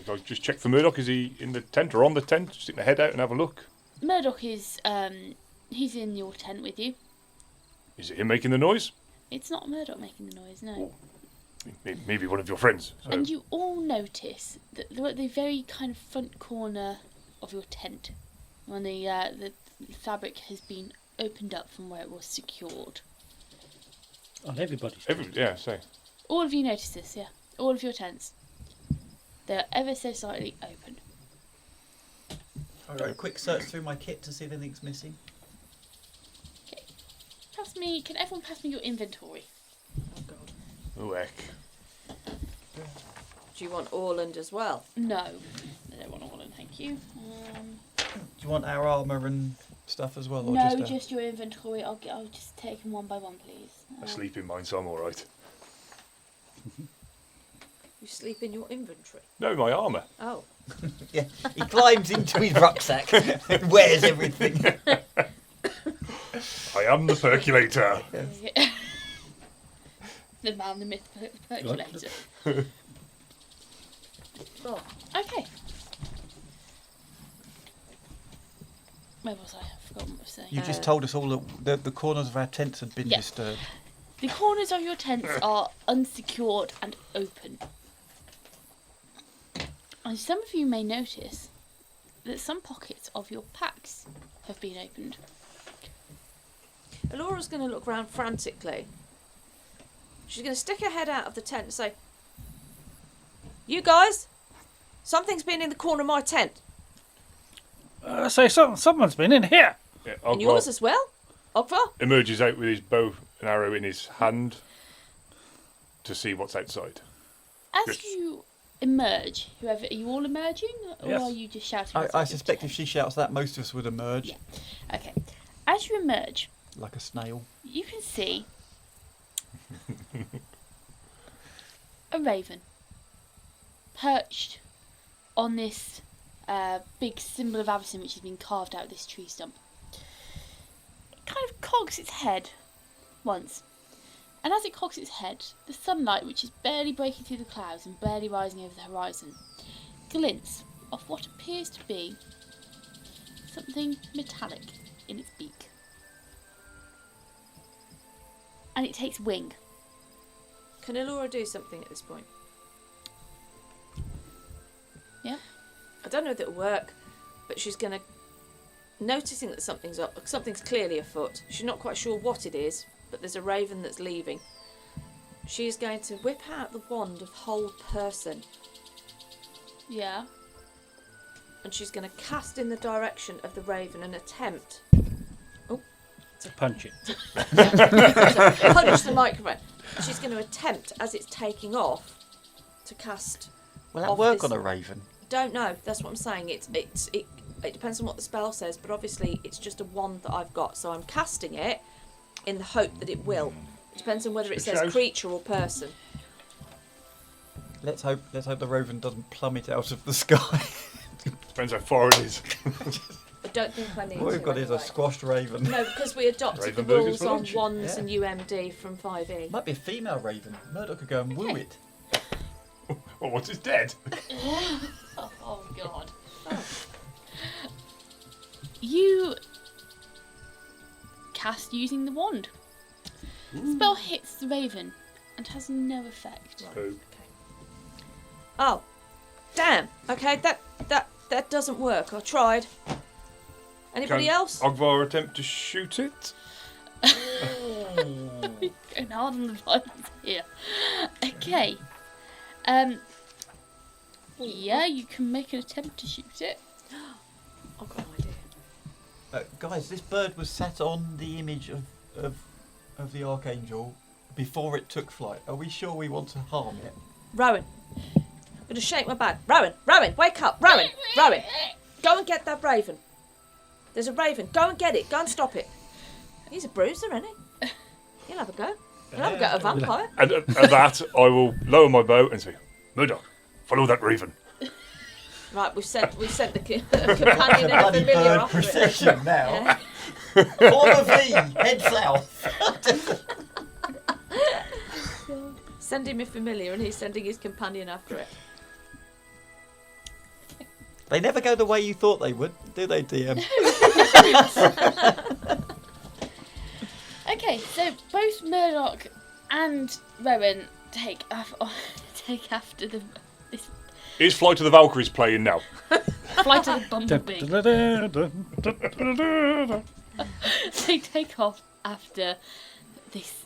[SPEAKER 4] I'll just check for Murdoch. Is he in the tent or on the tent? Stick my head out and have a look.
[SPEAKER 1] Murdoch is, he's in your tent with you.
[SPEAKER 4] Is it him making the noise?
[SPEAKER 1] It's not Murdoch making the noise, no.
[SPEAKER 4] Maybe one of your friends. So.
[SPEAKER 1] And you all notice that at the very kind of front corner of your tent, when the fabric has been opened up from where it was secured.
[SPEAKER 2] On everybody's.
[SPEAKER 4] Yeah, say.
[SPEAKER 1] All of you notice this, yeah. All of your tents. They're ever so slightly open.
[SPEAKER 3] I'll do a quick search through my kit to see if anything's missing.
[SPEAKER 1] Okay. Can everyone pass me your inventory?
[SPEAKER 5] Oh, God.
[SPEAKER 4] Oh, heck.
[SPEAKER 5] Do you want Orland as well?
[SPEAKER 1] No. I don't want all of them, thank you.
[SPEAKER 3] Do you want our armour and stuff as well? Or
[SPEAKER 1] No,
[SPEAKER 3] just,
[SPEAKER 1] just your inventory. I'll just take them one by one, please.
[SPEAKER 4] I sleep in mine, so I'm alright.
[SPEAKER 5] You sleep in your inventory?
[SPEAKER 4] No, my armour.
[SPEAKER 5] Oh.
[SPEAKER 3] Yeah, he climbs into his rucksack and wears everything.
[SPEAKER 4] I am the percolator.
[SPEAKER 1] The man, the myth, percolator.
[SPEAKER 5] Oh.
[SPEAKER 1] Okay. Where was I? I've forgotten what I was saying.
[SPEAKER 3] You just told us all that the corners of our tents had been
[SPEAKER 1] Yeah.
[SPEAKER 3] disturbed.
[SPEAKER 1] The corners of your tents are unsecured and open. And some of you may notice that some pockets of your packs have been opened.
[SPEAKER 5] Alora's going to look round frantically. She's going to stick her head out of the tent and say, "You guys, something's been in the corner of my tent.
[SPEAKER 2] Say someone's been in here.
[SPEAKER 4] Yeah,
[SPEAKER 5] And yours as well, Ogvar?"
[SPEAKER 4] emerges out with his bow and arrow in his hand to see what's outside.
[SPEAKER 1] As
[SPEAKER 4] Yes.
[SPEAKER 1] you emerge, are you all emerging? Or
[SPEAKER 2] Yes.
[SPEAKER 1] are you just shouting?
[SPEAKER 3] I
[SPEAKER 1] outside your
[SPEAKER 3] suspect
[SPEAKER 1] tent?
[SPEAKER 3] if she shouts that, most of us would emerge
[SPEAKER 1] Yeah. Okay. As you emerge,
[SPEAKER 3] like a snail.
[SPEAKER 1] you can see a raven perched on this big symbol of Avison which has been carved out of this tree stump. It kind of cocks its head once, and as it cocks its head, the sunlight, which is barely breaking through the clouds and barely rising over the horizon, glints off what appears to be something metallic in its beak. And it takes wing.
[SPEAKER 5] Can Alora do something at this point?
[SPEAKER 1] Yeah.
[SPEAKER 5] I don't know if it'll work, but she's going to noticing that something's clearly afoot. She's not quite sure what it is, but there's a raven that's leaving. She is going to whip out the wand of hold person,
[SPEAKER 1] Yeah.
[SPEAKER 5] and she's going to cast in the direction of the raven and attempt
[SPEAKER 2] Punch it.
[SPEAKER 5] to punch the microphone. She's going to attempt, as it's taking off, to cast.
[SPEAKER 3] Will that
[SPEAKER 5] Of
[SPEAKER 3] work
[SPEAKER 5] this-
[SPEAKER 3] on a raven?
[SPEAKER 5] Don't know. That's what I'm saying. It depends on what the spell says, but obviously it's just a wand that I've got, so I'm casting it in the hope that it will. It depends on whether it says
[SPEAKER 4] Shows.
[SPEAKER 5] creature or person.
[SPEAKER 3] Let's hope the raven doesn't plummet out of the sky.
[SPEAKER 4] Depends how far it is.
[SPEAKER 5] I don't think I need
[SPEAKER 3] What
[SPEAKER 5] to.
[SPEAKER 3] we've got is a
[SPEAKER 5] anyway.
[SPEAKER 3] squashed raven.
[SPEAKER 5] No, because we adopted
[SPEAKER 4] Raven
[SPEAKER 5] the
[SPEAKER 4] burgers
[SPEAKER 5] rules
[SPEAKER 4] for
[SPEAKER 5] on
[SPEAKER 4] lunch.
[SPEAKER 5] wands
[SPEAKER 3] Yeah.
[SPEAKER 5] and UMD from 5e.
[SPEAKER 3] Might be a female raven. Murdoch could go and woo
[SPEAKER 1] Okay.
[SPEAKER 3] it.
[SPEAKER 4] Well, once it's dead.
[SPEAKER 1] Oh God. You cast using the wand. Spell hits the raven and has no effect.
[SPEAKER 4] Oh.
[SPEAKER 5] Oh, damn. Okay, that doesn't work. I tried. Anybody
[SPEAKER 4] Can
[SPEAKER 5] else?
[SPEAKER 4] Ogvar attempt to shoot it?
[SPEAKER 1] Going hard on the buttons here. Okay. Yeah, you can make an attempt to shoot it.
[SPEAKER 5] I've got an idea.
[SPEAKER 3] Guys, this bird was sat on the image of the archangel before it took flight. Are we sure we want to harm it?
[SPEAKER 5] Rowan. I'm going to shake my bag. Rowan, wake up. Rowan. Go and get that raven. There's a raven. Go and get it. Go and stop it. He's a bruiser, isn't he? He'll have a go. He'll have a go at a vampire.
[SPEAKER 4] And at that, I will lower my bow and say, Murdoch, follow that raven.
[SPEAKER 5] Right, we've sent the companion and a
[SPEAKER 3] Bloody
[SPEAKER 5] familiar
[SPEAKER 3] bird
[SPEAKER 5] after it.
[SPEAKER 3] procession now.
[SPEAKER 5] Yeah.
[SPEAKER 3] Form of V, head south.
[SPEAKER 5] Send him a familiar and he's sending his companion after it.
[SPEAKER 3] They never go the way you thought they would, do they, DM?
[SPEAKER 1] Okay, so both Murdoch and Rowan take after this
[SPEAKER 4] Is Flight of the Valkyries playing now?
[SPEAKER 1] flight of the bumblebee. They take off after this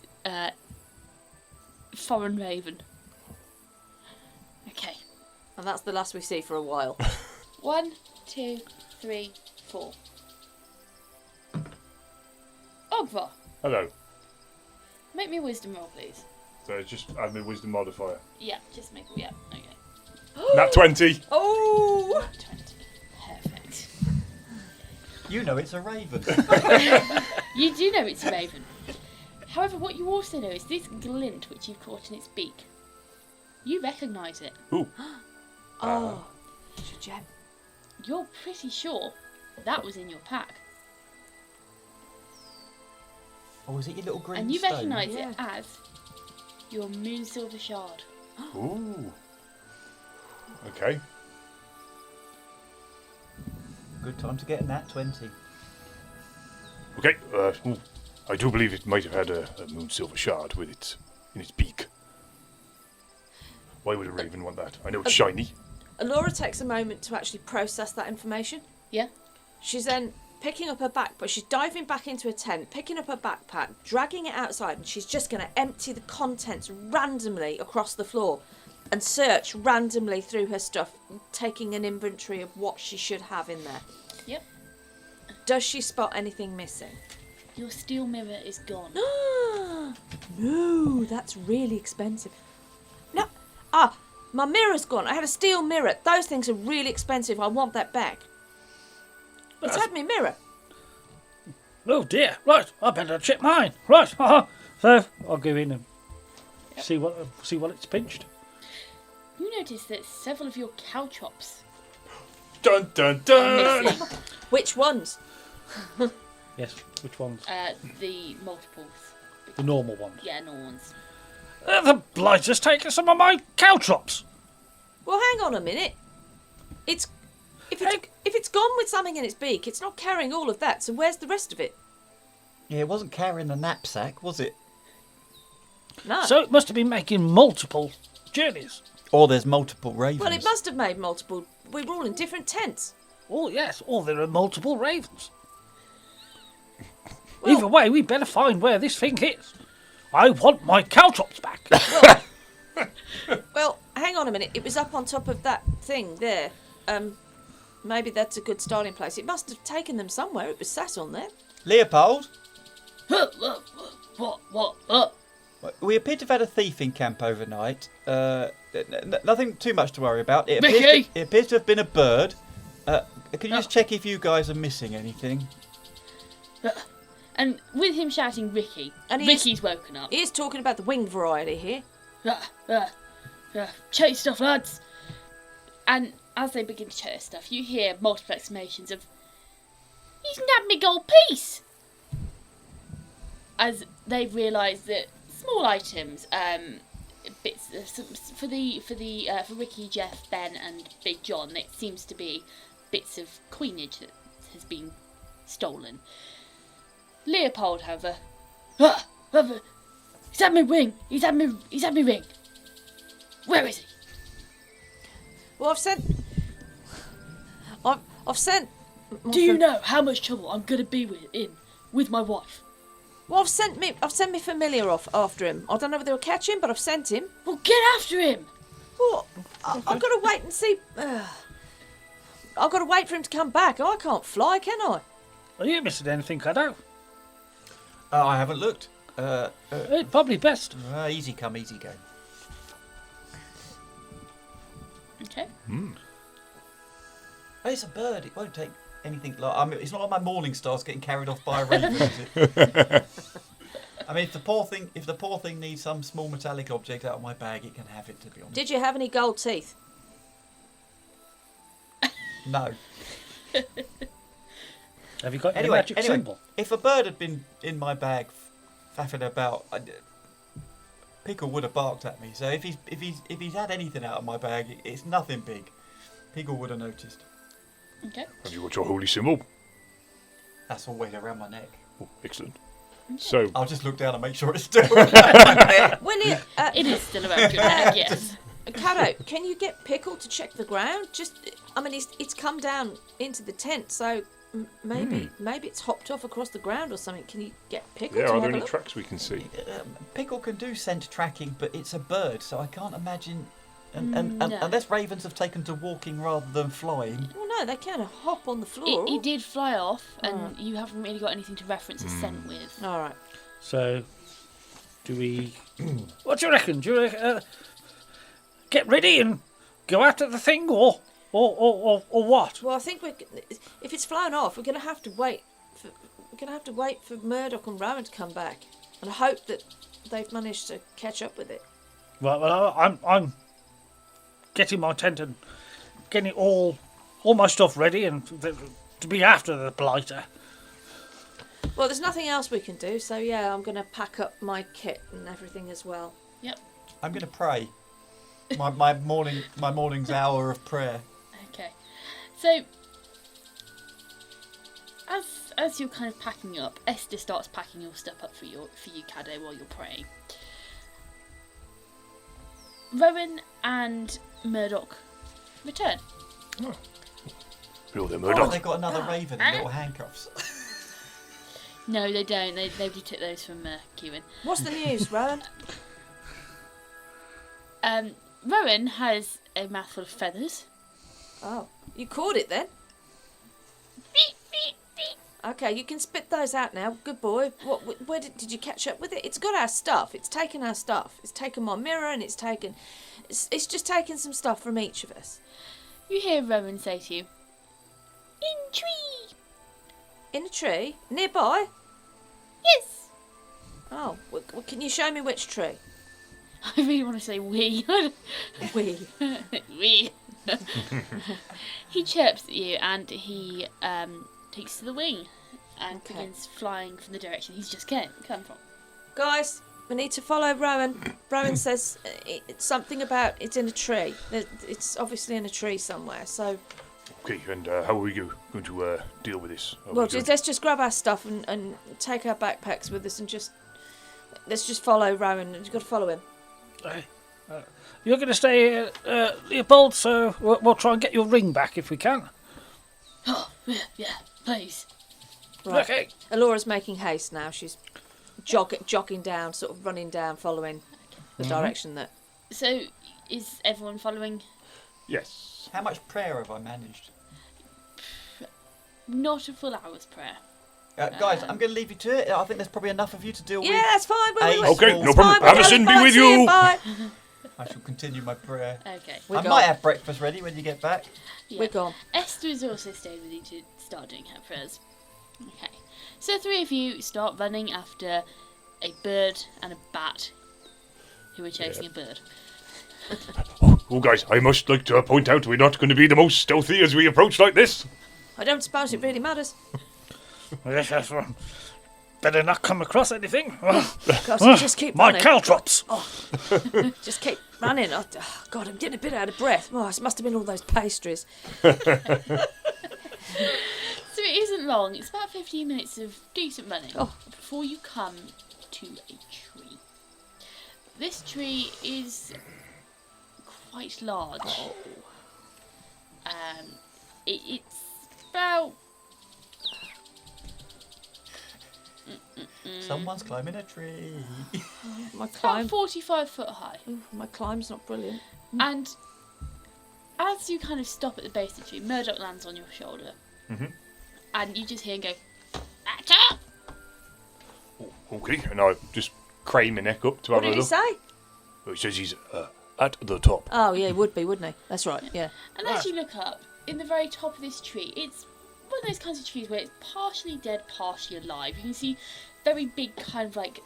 [SPEAKER 1] foreign raven. Okay.
[SPEAKER 5] And that's the last we see for a while.
[SPEAKER 1] 1, 2, 3, 4. Ogvar,
[SPEAKER 4] Hello.
[SPEAKER 1] make me a wisdom roll, please.
[SPEAKER 4] So just add me wisdom modifier.
[SPEAKER 1] Yeah, just make yeah. Okay.
[SPEAKER 4] Nat 20.
[SPEAKER 5] Oh!
[SPEAKER 1] 20. Perfect.
[SPEAKER 3] You know it's a raven.
[SPEAKER 1] You do know it's a raven. However, what you also know is this glint which you've caught in its beak. You recognise it.
[SPEAKER 4] Ooh.
[SPEAKER 5] Oh. It's a gem.
[SPEAKER 1] You're pretty sure that was in your pack.
[SPEAKER 3] Oh, is it your little green
[SPEAKER 1] And you
[SPEAKER 3] stone?
[SPEAKER 1] recognise
[SPEAKER 5] Yeah.
[SPEAKER 1] it as your moon silver shard.
[SPEAKER 4] Ooh. Okay.
[SPEAKER 3] Good time to get a nat 20.
[SPEAKER 4] Okay. I do believe it might have had a moon silver shard with it in its beak. Why would a raven want that? I know it's shiny.
[SPEAKER 5] Alora takes a moment to actually process that information.
[SPEAKER 1] Yeah?
[SPEAKER 5] She's then picking up her backpack. She's diving back into a tent, picking up her backpack, dragging it outside, and she's just going to empty the contents randomly across the floor and search randomly through her stuff, taking an inventory of what she should have in there.
[SPEAKER 1] Yep.
[SPEAKER 5] Does she spot anything missing?
[SPEAKER 1] Your steel mirror is gone.
[SPEAKER 5] No, that's really expensive. No, my mirror's gone. I had a steel mirror. Those things are really expensive. I want that back. It's had me mirror.
[SPEAKER 2] Oh dear, right, I better check mine. Right, so I'll go in and see what it's pinched.
[SPEAKER 1] You notice that several of your caltrops
[SPEAKER 4] Dun dun
[SPEAKER 1] are
[SPEAKER 4] dun!
[SPEAKER 1] missing.
[SPEAKER 5] Which ones?
[SPEAKER 2] Yes, which ones?
[SPEAKER 1] The multiples.
[SPEAKER 2] The normal ones.
[SPEAKER 1] Yeah, normal ones.
[SPEAKER 2] The blighter's taken some of my caltrops.
[SPEAKER 5] Well, hang on a minute. If it's gone with something in its beak, it's not carrying all of that. So where's the rest of it?
[SPEAKER 3] Yeah, it wasn't carrying a knapsack, was it?
[SPEAKER 5] No.
[SPEAKER 2] So it must have been making multiple journeys.
[SPEAKER 3] Or there's multiple ravens.
[SPEAKER 5] Well, it must have made multiple. We were all in different tents.
[SPEAKER 2] Oh yes, or there are multiple ravens.
[SPEAKER 5] Well-
[SPEAKER 2] Either way, we better find where this thing is. I want my caltrops back.
[SPEAKER 5] Well, hang on a minute. It was up on top of that thing there. Maybe that's a good starting place. It must have taken them somewhere. It was sat on there.
[SPEAKER 3] Leopold,
[SPEAKER 1] What?
[SPEAKER 3] we appear to have had a thief in camp overnight. Nothing too much to worry about. It
[SPEAKER 1] Mickey!
[SPEAKER 3] appears to have been a bird. Can you just check if you guys are missing anything?
[SPEAKER 1] And with him shouting Ricky,
[SPEAKER 5] And
[SPEAKER 1] Ricky's woken up.
[SPEAKER 5] He is talking about the winged variety here.
[SPEAKER 1] Chase stuff, lads. And as they begin to chase stuff, you hear multiple exclamations of, "He's nabbed me gold piece!" As they realise that small items, bits for Ricky, Jeff, Ben, and Big John, it seems to be bits of coinage that has been stolen. Leopold, however, he's had my ring. He's had my ring. Where is he?
[SPEAKER 5] Well, I've sent.
[SPEAKER 1] Do you know how much trouble I'm gonna be with my wife?
[SPEAKER 5] Well, I've sent me familiar off after him. I don't know whether they'll catch him, but I've sent him.
[SPEAKER 1] Well, get after him.
[SPEAKER 5] Well, I've got to wait and see. I've got to wait for him to come back. I can't fly, can I?
[SPEAKER 2] Are you missing anything, Caddo?
[SPEAKER 3] I haven't looked.
[SPEAKER 2] Probably best.
[SPEAKER 3] Easy come, easy go.
[SPEAKER 1] Okay.
[SPEAKER 3] It's a bird. It won't take anything like. I mean, it's not like my morning star's getting carried off by a raven, is it? I mean, if the poor thing needs some small metallic object out of my bag, it can have it. To be honest.
[SPEAKER 5] Did you have any gold teeth?
[SPEAKER 3] No.
[SPEAKER 2] Have you got your
[SPEAKER 3] Anyway,
[SPEAKER 2] magic symbol?
[SPEAKER 3] if a bird had been in my bag, faffing about, Pickle would have barked at me. So if he's had anything out of my bag, it's nothing big. Pickle would have noticed.
[SPEAKER 1] Okay.
[SPEAKER 4] Have you got your holy symbol?
[SPEAKER 3] That's all weighed around my neck.
[SPEAKER 4] Oh, excellent. So,
[SPEAKER 3] I'll just look down and make sure it's still around my neck.
[SPEAKER 5] Will you?
[SPEAKER 1] It is still around your neck, yes.
[SPEAKER 5] Caddo, can you get Pickle to check the ground? It's come down into the tent, so maybe it's hopped off across the ground or something. Can you get Pickle
[SPEAKER 4] yeah,
[SPEAKER 5] to
[SPEAKER 4] are
[SPEAKER 5] have
[SPEAKER 4] there
[SPEAKER 5] a
[SPEAKER 4] any
[SPEAKER 5] look?
[SPEAKER 4] tracks we can see?
[SPEAKER 3] Pickle can do scent tracking, but it's a bird, so I can't imagine. And
[SPEAKER 1] No.
[SPEAKER 3] unless ravens have taken to walking rather than flying.
[SPEAKER 5] Well, no, they kind of hop on the floor.
[SPEAKER 1] He did fly off, and you haven't really got anything to reference his scent with.
[SPEAKER 5] All right.
[SPEAKER 2] So, do we... What do you reckon? Do you get ready and go after the thing, or what?
[SPEAKER 5] Well, I think if it's flown off, we're going to have to wait. For Murdoch and Rowan to come back, and hope that they've managed to catch up with it.
[SPEAKER 2] Well, I'm getting my tent and getting all my stuff ready and to be after the blighter.
[SPEAKER 5] Well, there's nothing else we can do, so yeah, I'm going to pack up my kit and everything as well.
[SPEAKER 1] Yep.
[SPEAKER 3] I'm going to pray. My morning's hour of prayer.
[SPEAKER 1] Okay. So, as you're kind of packing up, Esther starts packing your stuff up for you, Caddo, while you're praying. Rowan and Murdoch return.
[SPEAKER 4] Hello there,
[SPEAKER 3] Oh,
[SPEAKER 4] Murdoch.
[SPEAKER 3] they got another raven in little handcuffs.
[SPEAKER 1] No, they don't. Nobody took those from Kieran.
[SPEAKER 5] What's the news, Rowan?
[SPEAKER 1] Rowan has a mouthful of feathers.
[SPEAKER 5] Oh, you caught it then?
[SPEAKER 1] Beep, beep, beep.
[SPEAKER 5] Okay, you can spit those out now. Good boy. Where did you catch up with it? It's got our stuff. It's taken our stuff. It's taken my mirror and it's just taken some stuff from each of us.
[SPEAKER 1] You hear Rowan say to you, "In tree."
[SPEAKER 5] In a tree? Nearby?
[SPEAKER 1] Yes.
[SPEAKER 5] Oh, well, can you show me which tree?
[SPEAKER 1] I really want to say we.
[SPEAKER 5] We.
[SPEAKER 1] We. He chirps at you and he takes to the wing and
[SPEAKER 5] Okay.
[SPEAKER 1] begins flying from the direction he's just come from.
[SPEAKER 5] Guys, we need to follow Rowan. Rowan says it's something about it's in a tree. It's obviously in a tree somewhere, so...
[SPEAKER 4] Okay, and how are we going to deal with this?
[SPEAKER 5] Let's just grab our stuff and take our backpacks with us and let's just follow Rowan. You've got to follow him.
[SPEAKER 2] You're going to stay here, Leopold, so we'll try and get your ring back if we can.
[SPEAKER 1] Oh, yeah, please.
[SPEAKER 5] Right.
[SPEAKER 2] Okay.
[SPEAKER 5] Alora's making haste now. She's jogging down, sort of running down, following the direction that...
[SPEAKER 1] So, is everyone following?
[SPEAKER 4] Yes.
[SPEAKER 3] How much prayer have I managed?
[SPEAKER 1] Not a full hour's prayer.
[SPEAKER 3] Guys, I'm going to leave you to it. I think there's probably enough of you to deal with.
[SPEAKER 5] Yeah, that's fine.
[SPEAKER 4] Okay, no
[SPEAKER 5] It's
[SPEAKER 4] problem.
[SPEAKER 5] fine, we're
[SPEAKER 4] Avison,
[SPEAKER 5] going,
[SPEAKER 4] be with
[SPEAKER 5] see you,
[SPEAKER 4] you.
[SPEAKER 5] Bye.
[SPEAKER 3] I shall continue my prayer.
[SPEAKER 1] Okay.
[SPEAKER 5] We're
[SPEAKER 3] I
[SPEAKER 5] gone.
[SPEAKER 3] might have breakfast ready when you get back.
[SPEAKER 1] Yeah.
[SPEAKER 5] We're gone.
[SPEAKER 1] Esther has also stayed with you to start doing her prayers. Okay. So the three of you start running after a bird and a bat who are chasing a bird.
[SPEAKER 4] Oh, guys, I must like to point out we're not going to be the most stealthy as we approach like this.
[SPEAKER 5] I don't suppose it really matters.
[SPEAKER 2] Yes, that's right. Better not come across anything.
[SPEAKER 5] Gosh, just keep
[SPEAKER 2] My
[SPEAKER 5] running.
[SPEAKER 2] caltrops.
[SPEAKER 5] Just keep running. Oh, God, I'm getting a bit out of breath. Oh, it must have been all those pastries.
[SPEAKER 1] So it isn't long. It's about 15 minutes of decent running before you come to a tree. This tree is quite large. It's about...
[SPEAKER 3] Someone's climbing a tree.
[SPEAKER 5] My
[SPEAKER 1] about
[SPEAKER 5] climb,
[SPEAKER 1] 45 foot high.
[SPEAKER 5] my climb's not brilliant.
[SPEAKER 1] And as you kind of stop at the base of the tree, Murdoch lands on your shoulder. And you just hear him go, "Actor!"
[SPEAKER 4] Oh, okay, and I just crane my neck up to
[SPEAKER 5] What
[SPEAKER 4] have a
[SPEAKER 5] did he
[SPEAKER 4] look.
[SPEAKER 5] say?
[SPEAKER 4] Oh, he says he's at the top.
[SPEAKER 5] Oh, yeah, he would be, wouldn't he? That's right, yeah.
[SPEAKER 1] And as you look up, in the very top of this tree, it's one of those kinds of trees where it's partially dead, partially alive. You can see very big kind of like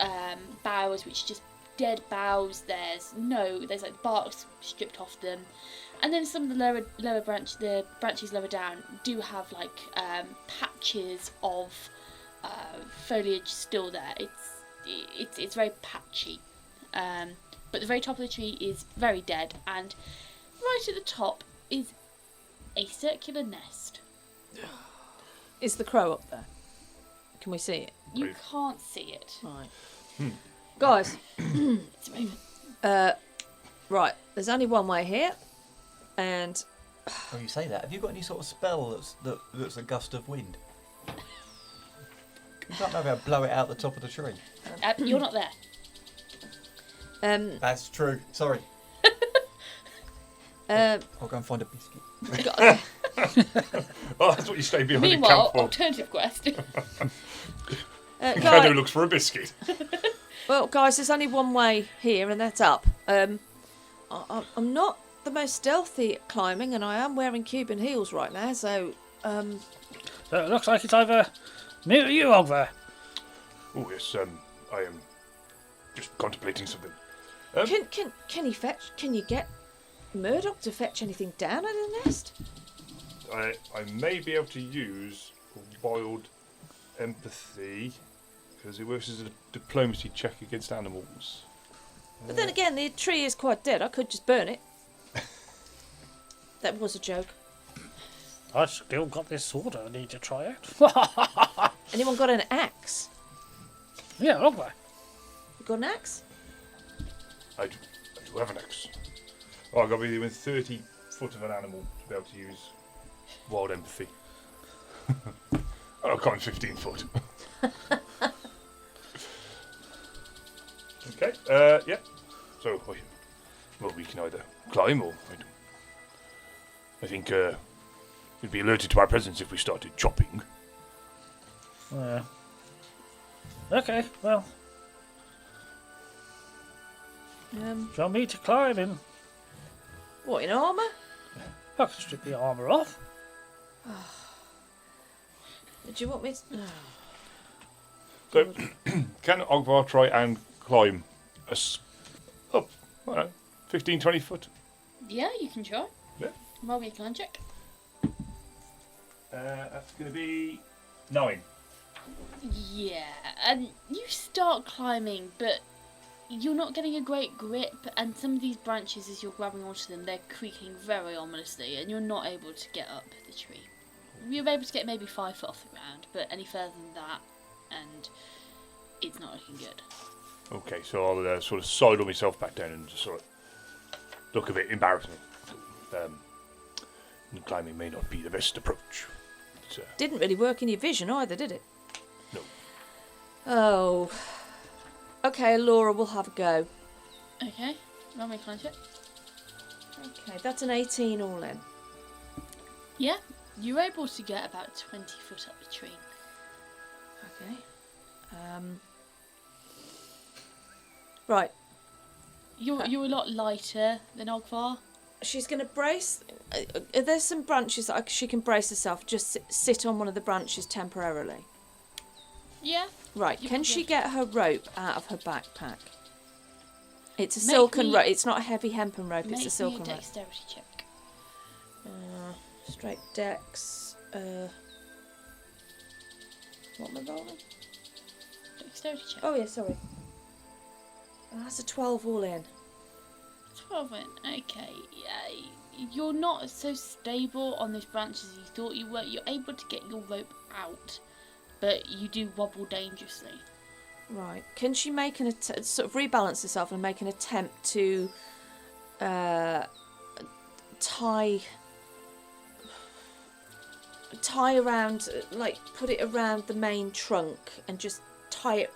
[SPEAKER 1] boughs, which are just dead boughs. There's like bark stripped off them. And then some of the lower branches lower down do have like patches of foliage still there. It's very patchy. But the very top of the tree is very dead, and right at the top is a circular nest.
[SPEAKER 5] Is the crow up there? Can we see it?
[SPEAKER 1] You
[SPEAKER 4] Right.
[SPEAKER 1] can't see it.
[SPEAKER 5] Right. Guys,
[SPEAKER 1] It's a raven.
[SPEAKER 5] right, there's only one way here, and
[SPEAKER 3] When you say that, have you got any sort of spell that's a gust of wind? You can't maybe blow it out the top of the tree.
[SPEAKER 1] You're not there.
[SPEAKER 3] That's true. Sorry.
[SPEAKER 5] uh,
[SPEAKER 3] I'll go and find a biscuit.
[SPEAKER 4] Oh, that's what you stay behind the
[SPEAKER 1] Meanwhile,
[SPEAKER 4] camp for.
[SPEAKER 1] alternative quest.
[SPEAKER 4] Shadow looks for a biscuit.
[SPEAKER 5] well, guys, there's only one way here, and that's up. I'm not the most stealthy at climbing, and I am wearing Cuban heels right now, so
[SPEAKER 2] So it looks like it's either me or you over there.
[SPEAKER 4] Oh, yes, I am just contemplating something.
[SPEAKER 5] can you get Murdoch to fetch anything down out of the nest?
[SPEAKER 4] I may be able to use wild empathy because it works as a diplomacy check against animals.
[SPEAKER 5] But then again, the tree is quite dead. I could just burn it. That was a joke.
[SPEAKER 2] I still got this sword I need to try out.
[SPEAKER 5] Anyone got an axe?
[SPEAKER 2] Yeah, over.
[SPEAKER 5] You got an axe?
[SPEAKER 4] I do have an axe. Oh, I've got to be within 30 foot of an animal to be able to use wild empathy. I can't 15 foot. Okay, yeah. So, well, we can either climb or... I think we'd be alerted to our presence if we started chopping.
[SPEAKER 2] Okay, well, do you want me to climb in?
[SPEAKER 5] What, in armour?
[SPEAKER 2] I can strip the armour off.
[SPEAKER 5] Do you want me to...
[SPEAKER 4] So, can Ogvar try and climb up, I don't know, 15, 20 foot?
[SPEAKER 1] Yeah, you can try.
[SPEAKER 4] Yeah.
[SPEAKER 1] Roll me a climb check.
[SPEAKER 4] That's going to be 9.
[SPEAKER 1] Yeah, and you start climbing, but you're not getting a great grip, and some of these branches, as you're grabbing onto them, they're creaking very ominously, and you're not able to get up the tree. You're able to get maybe 5 foot off the ground, but any further than that, and it's not looking good.
[SPEAKER 4] Okay, so I'll sort of sidle myself back down and just sort of look a bit embarrassing. Climbing may not be the best approach. But,
[SPEAKER 5] Didn't really work in your vision either, did it? Oh. Okay, Laura will have a go.
[SPEAKER 1] Okay. Roll me a climb check.
[SPEAKER 5] Okay, that's an 18 all in.
[SPEAKER 1] Yeah. You're able to get about 20 foot up the tree.
[SPEAKER 5] Okay. Right.
[SPEAKER 1] You're a lot lighter than Ogvar.
[SPEAKER 5] She's going to brace. There's some branches that she can brace herself. Just sit on one of the branches temporarily.
[SPEAKER 1] Yeah.
[SPEAKER 5] Right.
[SPEAKER 1] You
[SPEAKER 5] Can
[SPEAKER 1] can
[SPEAKER 5] she
[SPEAKER 1] go-
[SPEAKER 5] get her rope out of her backpack? It's a
[SPEAKER 1] Make
[SPEAKER 5] silken
[SPEAKER 1] me-
[SPEAKER 5] rope. It's not a heavy hempen rope.
[SPEAKER 1] Make
[SPEAKER 5] It's a
[SPEAKER 1] me a
[SPEAKER 5] silken rope.
[SPEAKER 1] dexterity check.
[SPEAKER 5] Straight dex. What am I rolling?
[SPEAKER 1] Dexterity check.
[SPEAKER 5] Oh yeah, sorry. That's a 12 all in.
[SPEAKER 1] 12 in. Okay. You're not so stable on those branches as you thought you were. You're able to get your rope out, but you do wobble dangerously.
[SPEAKER 5] Right. Can she make sort of rebalance herself and make an attempt to tie around, like put it around the main trunk and just tie it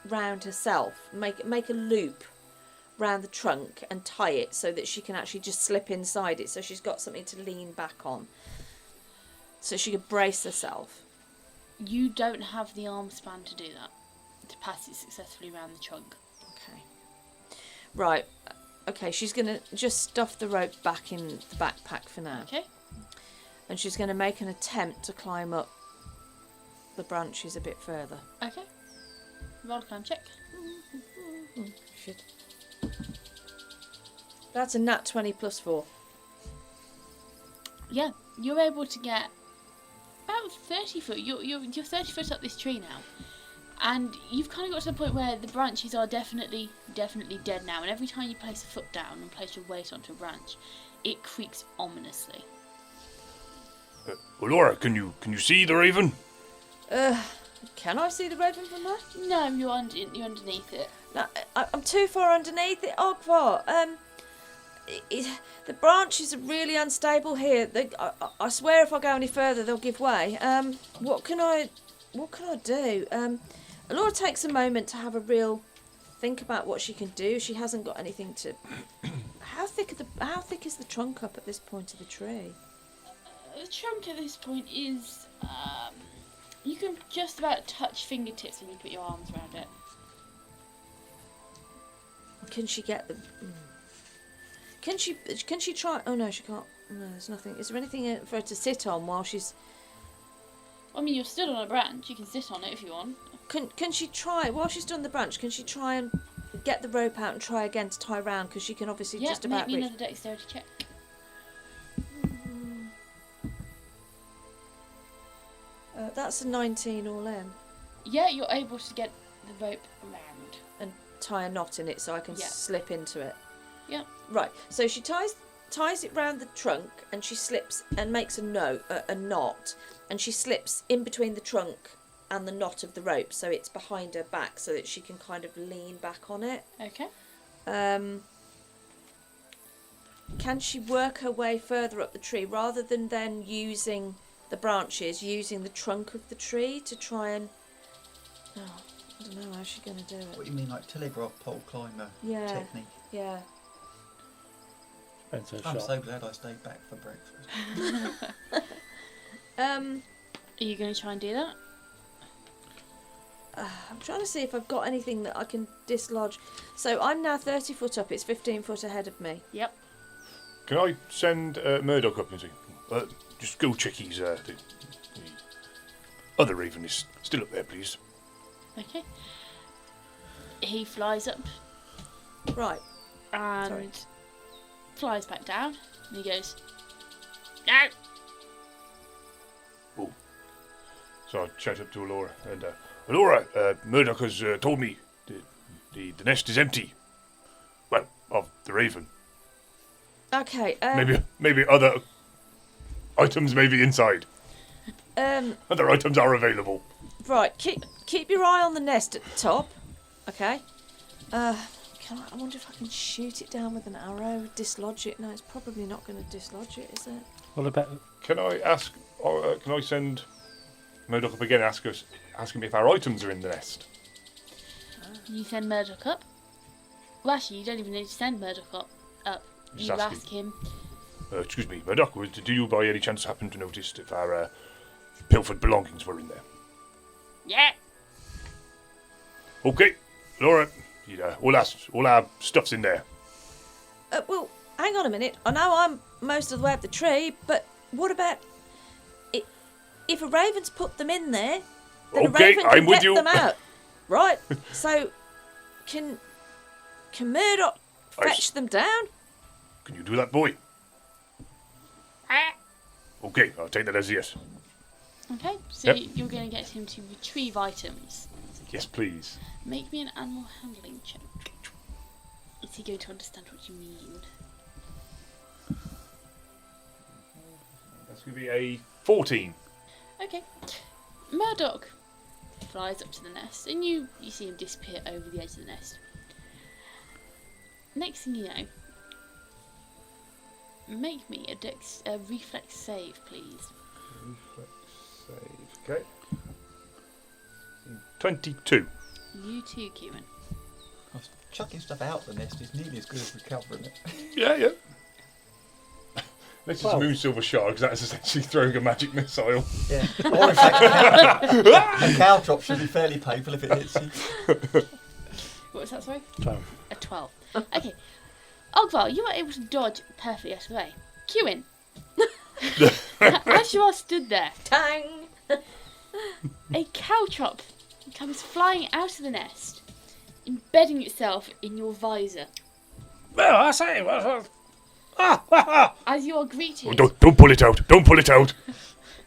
[SPEAKER 5] round herself? Make a loop round the trunk and tie it so that she can actually just slip inside it, so she's got something to lean back on, so she could brace herself.
[SPEAKER 1] You don't have the arm span to do that, to pass it successfully around the trunk.
[SPEAKER 5] Okay. Right. Okay, she's going to just stuff the rope back in the backpack for now.
[SPEAKER 1] Okay.
[SPEAKER 5] And she's going to make an attempt to climb up the branches a bit further.
[SPEAKER 1] Okay. Roll a climb check.
[SPEAKER 5] Shit. That's a nat 20 plus 4.
[SPEAKER 1] Yeah, you're able to get about 30 foot. You're 30 foot up this tree now. And you've kind of got to the point where the branches are definitely dead now. And every time you place a foot down and place your weight onto a branch, it creaks ominously.
[SPEAKER 4] Laura, can you see the raven?
[SPEAKER 5] Can I see the raven from there?
[SPEAKER 1] No, you're underneath it.
[SPEAKER 5] No, I'm too far underneath it. Ogvar, the branches are really unstable here. I swear if I go any further, they'll give way. What can I do? Laura takes a moment to have a real think about what she can do. She hasn't got anything to. How thick is the trunk up at this point of the tree?
[SPEAKER 1] The trunk at this point is, you can just about touch fingertips when you put your arms around it.
[SPEAKER 5] Can she get the? Can she try? Oh no, she can't. No, there's nothing. Is there anything for her to sit on while she's?
[SPEAKER 1] I mean, you're stood on a branch. You can sit on it if you want.
[SPEAKER 5] Can she try while she's done the branch? Can she try and get the rope out and try again to tie around? Because she can obviously
[SPEAKER 1] Yeah,
[SPEAKER 5] just about
[SPEAKER 1] make me
[SPEAKER 5] reach.
[SPEAKER 1] another dexterity check.
[SPEAKER 5] That's a 19 all in,
[SPEAKER 1] Yeah, you're able to get the rope around.
[SPEAKER 5] and tie a knot in it so I can
[SPEAKER 1] Yeah.
[SPEAKER 5] slip into it.
[SPEAKER 1] Yeah.
[SPEAKER 5] Right. So she ties it round the trunk and she slips and makes a knot, and she slips in between the trunk and the knot of the rope, so it's behind her back, so that she can kind of lean back on it.
[SPEAKER 1] Okay.
[SPEAKER 5] Can she work her way further up the tree rather than then using the branches, using the trunk of the tree to try and? Oh, I don't know. How's she going to do
[SPEAKER 3] What
[SPEAKER 5] it?
[SPEAKER 3] you mean, like telegraph pole climber
[SPEAKER 5] Yeah.
[SPEAKER 3] technique?
[SPEAKER 5] Yeah.
[SPEAKER 2] Depends her
[SPEAKER 3] I'm
[SPEAKER 2] shot.
[SPEAKER 3] so glad I stayed back for breakfast.
[SPEAKER 1] Are you going to try and do that?
[SPEAKER 5] I'm trying to see if I've got anything that I can dislodge. So I'm now 30 foot up. It's 15 foot ahead of me.
[SPEAKER 1] Yep.
[SPEAKER 4] Can I send Murdoch up and say, just go check his the other raven is still up there, please.
[SPEAKER 1] Okay. He flies up
[SPEAKER 5] Right.
[SPEAKER 1] and
[SPEAKER 5] Sorry.
[SPEAKER 1] flies back down. And he goes, "No."
[SPEAKER 4] Oh. So I shout up to Laura and Laura, Murdoch has told me the nest is empty. Well, of the raven.
[SPEAKER 5] Okay.
[SPEAKER 4] Maybe other items may be inside. Other items are available.
[SPEAKER 5] Right. Keep your eye on the nest at the top. Okay. I wonder if I can shoot it down with an arrow, dislodge it. No, it's probably not going to dislodge it, is it?
[SPEAKER 2] What about?
[SPEAKER 4] Can I ask? Can I send Murdoch up again, asking me if our items are in the nest.
[SPEAKER 1] You send Murdoch up. Well, actually, you don't even need to send Murdoch up.
[SPEAKER 4] Just
[SPEAKER 1] You
[SPEAKER 4] asking.
[SPEAKER 1] ask him.
[SPEAKER 4] Excuse me, Murdoch, do you by any chance happen to notice if our pilfered belongings were in there?
[SPEAKER 1] Yeah.
[SPEAKER 4] Okay, Laura, all our stuff's in there.
[SPEAKER 5] Well, hang on a minute. I know I'm most of the way up the tree, but what about if a raven's put them in there? Then a
[SPEAKER 4] Okay,
[SPEAKER 5] raven can
[SPEAKER 4] I'm with
[SPEAKER 5] get
[SPEAKER 4] you.
[SPEAKER 5] them out, right? So, can Murdoch fetch them down?
[SPEAKER 4] Can you do that, boy? Okay, I'll take that as a yes.
[SPEAKER 1] Okay, so
[SPEAKER 4] Yep.
[SPEAKER 1] you're going to get him to retrieve items.
[SPEAKER 4] Yes, please.
[SPEAKER 1] Make me an animal handling check. Is he going to understand what you mean?
[SPEAKER 4] That's going to be a 14.
[SPEAKER 1] Okay. Murdoch flies up to the nest, and you see him disappear over the edge of the nest. Next thing you know, make me a reflex save, please.
[SPEAKER 4] Reflex save. Okay. 22.
[SPEAKER 1] You too, Kieran.
[SPEAKER 3] Chucking stuff out the nest is nearly as good as recovering it.
[SPEAKER 4] Yeah. This is
[SPEAKER 2] Well.
[SPEAKER 4] Moonsilver Shard, because that is essentially throwing a magic missile.
[SPEAKER 3] Yeah. Or in fact, a cow drop should be fairly painful if it hits you.
[SPEAKER 1] What was that, sorry?
[SPEAKER 2] 12.
[SPEAKER 1] A 12. Okay. Ogvar, you are able to dodge perfectly out of the way. Kieran, as you are stood there,
[SPEAKER 5] Tang!
[SPEAKER 1] a caltrop comes flying out of the nest, embedding itself in your visor.
[SPEAKER 2] Well, I say,
[SPEAKER 1] As you are greeted,
[SPEAKER 4] Oh, don't pull it out. Don't pull it out.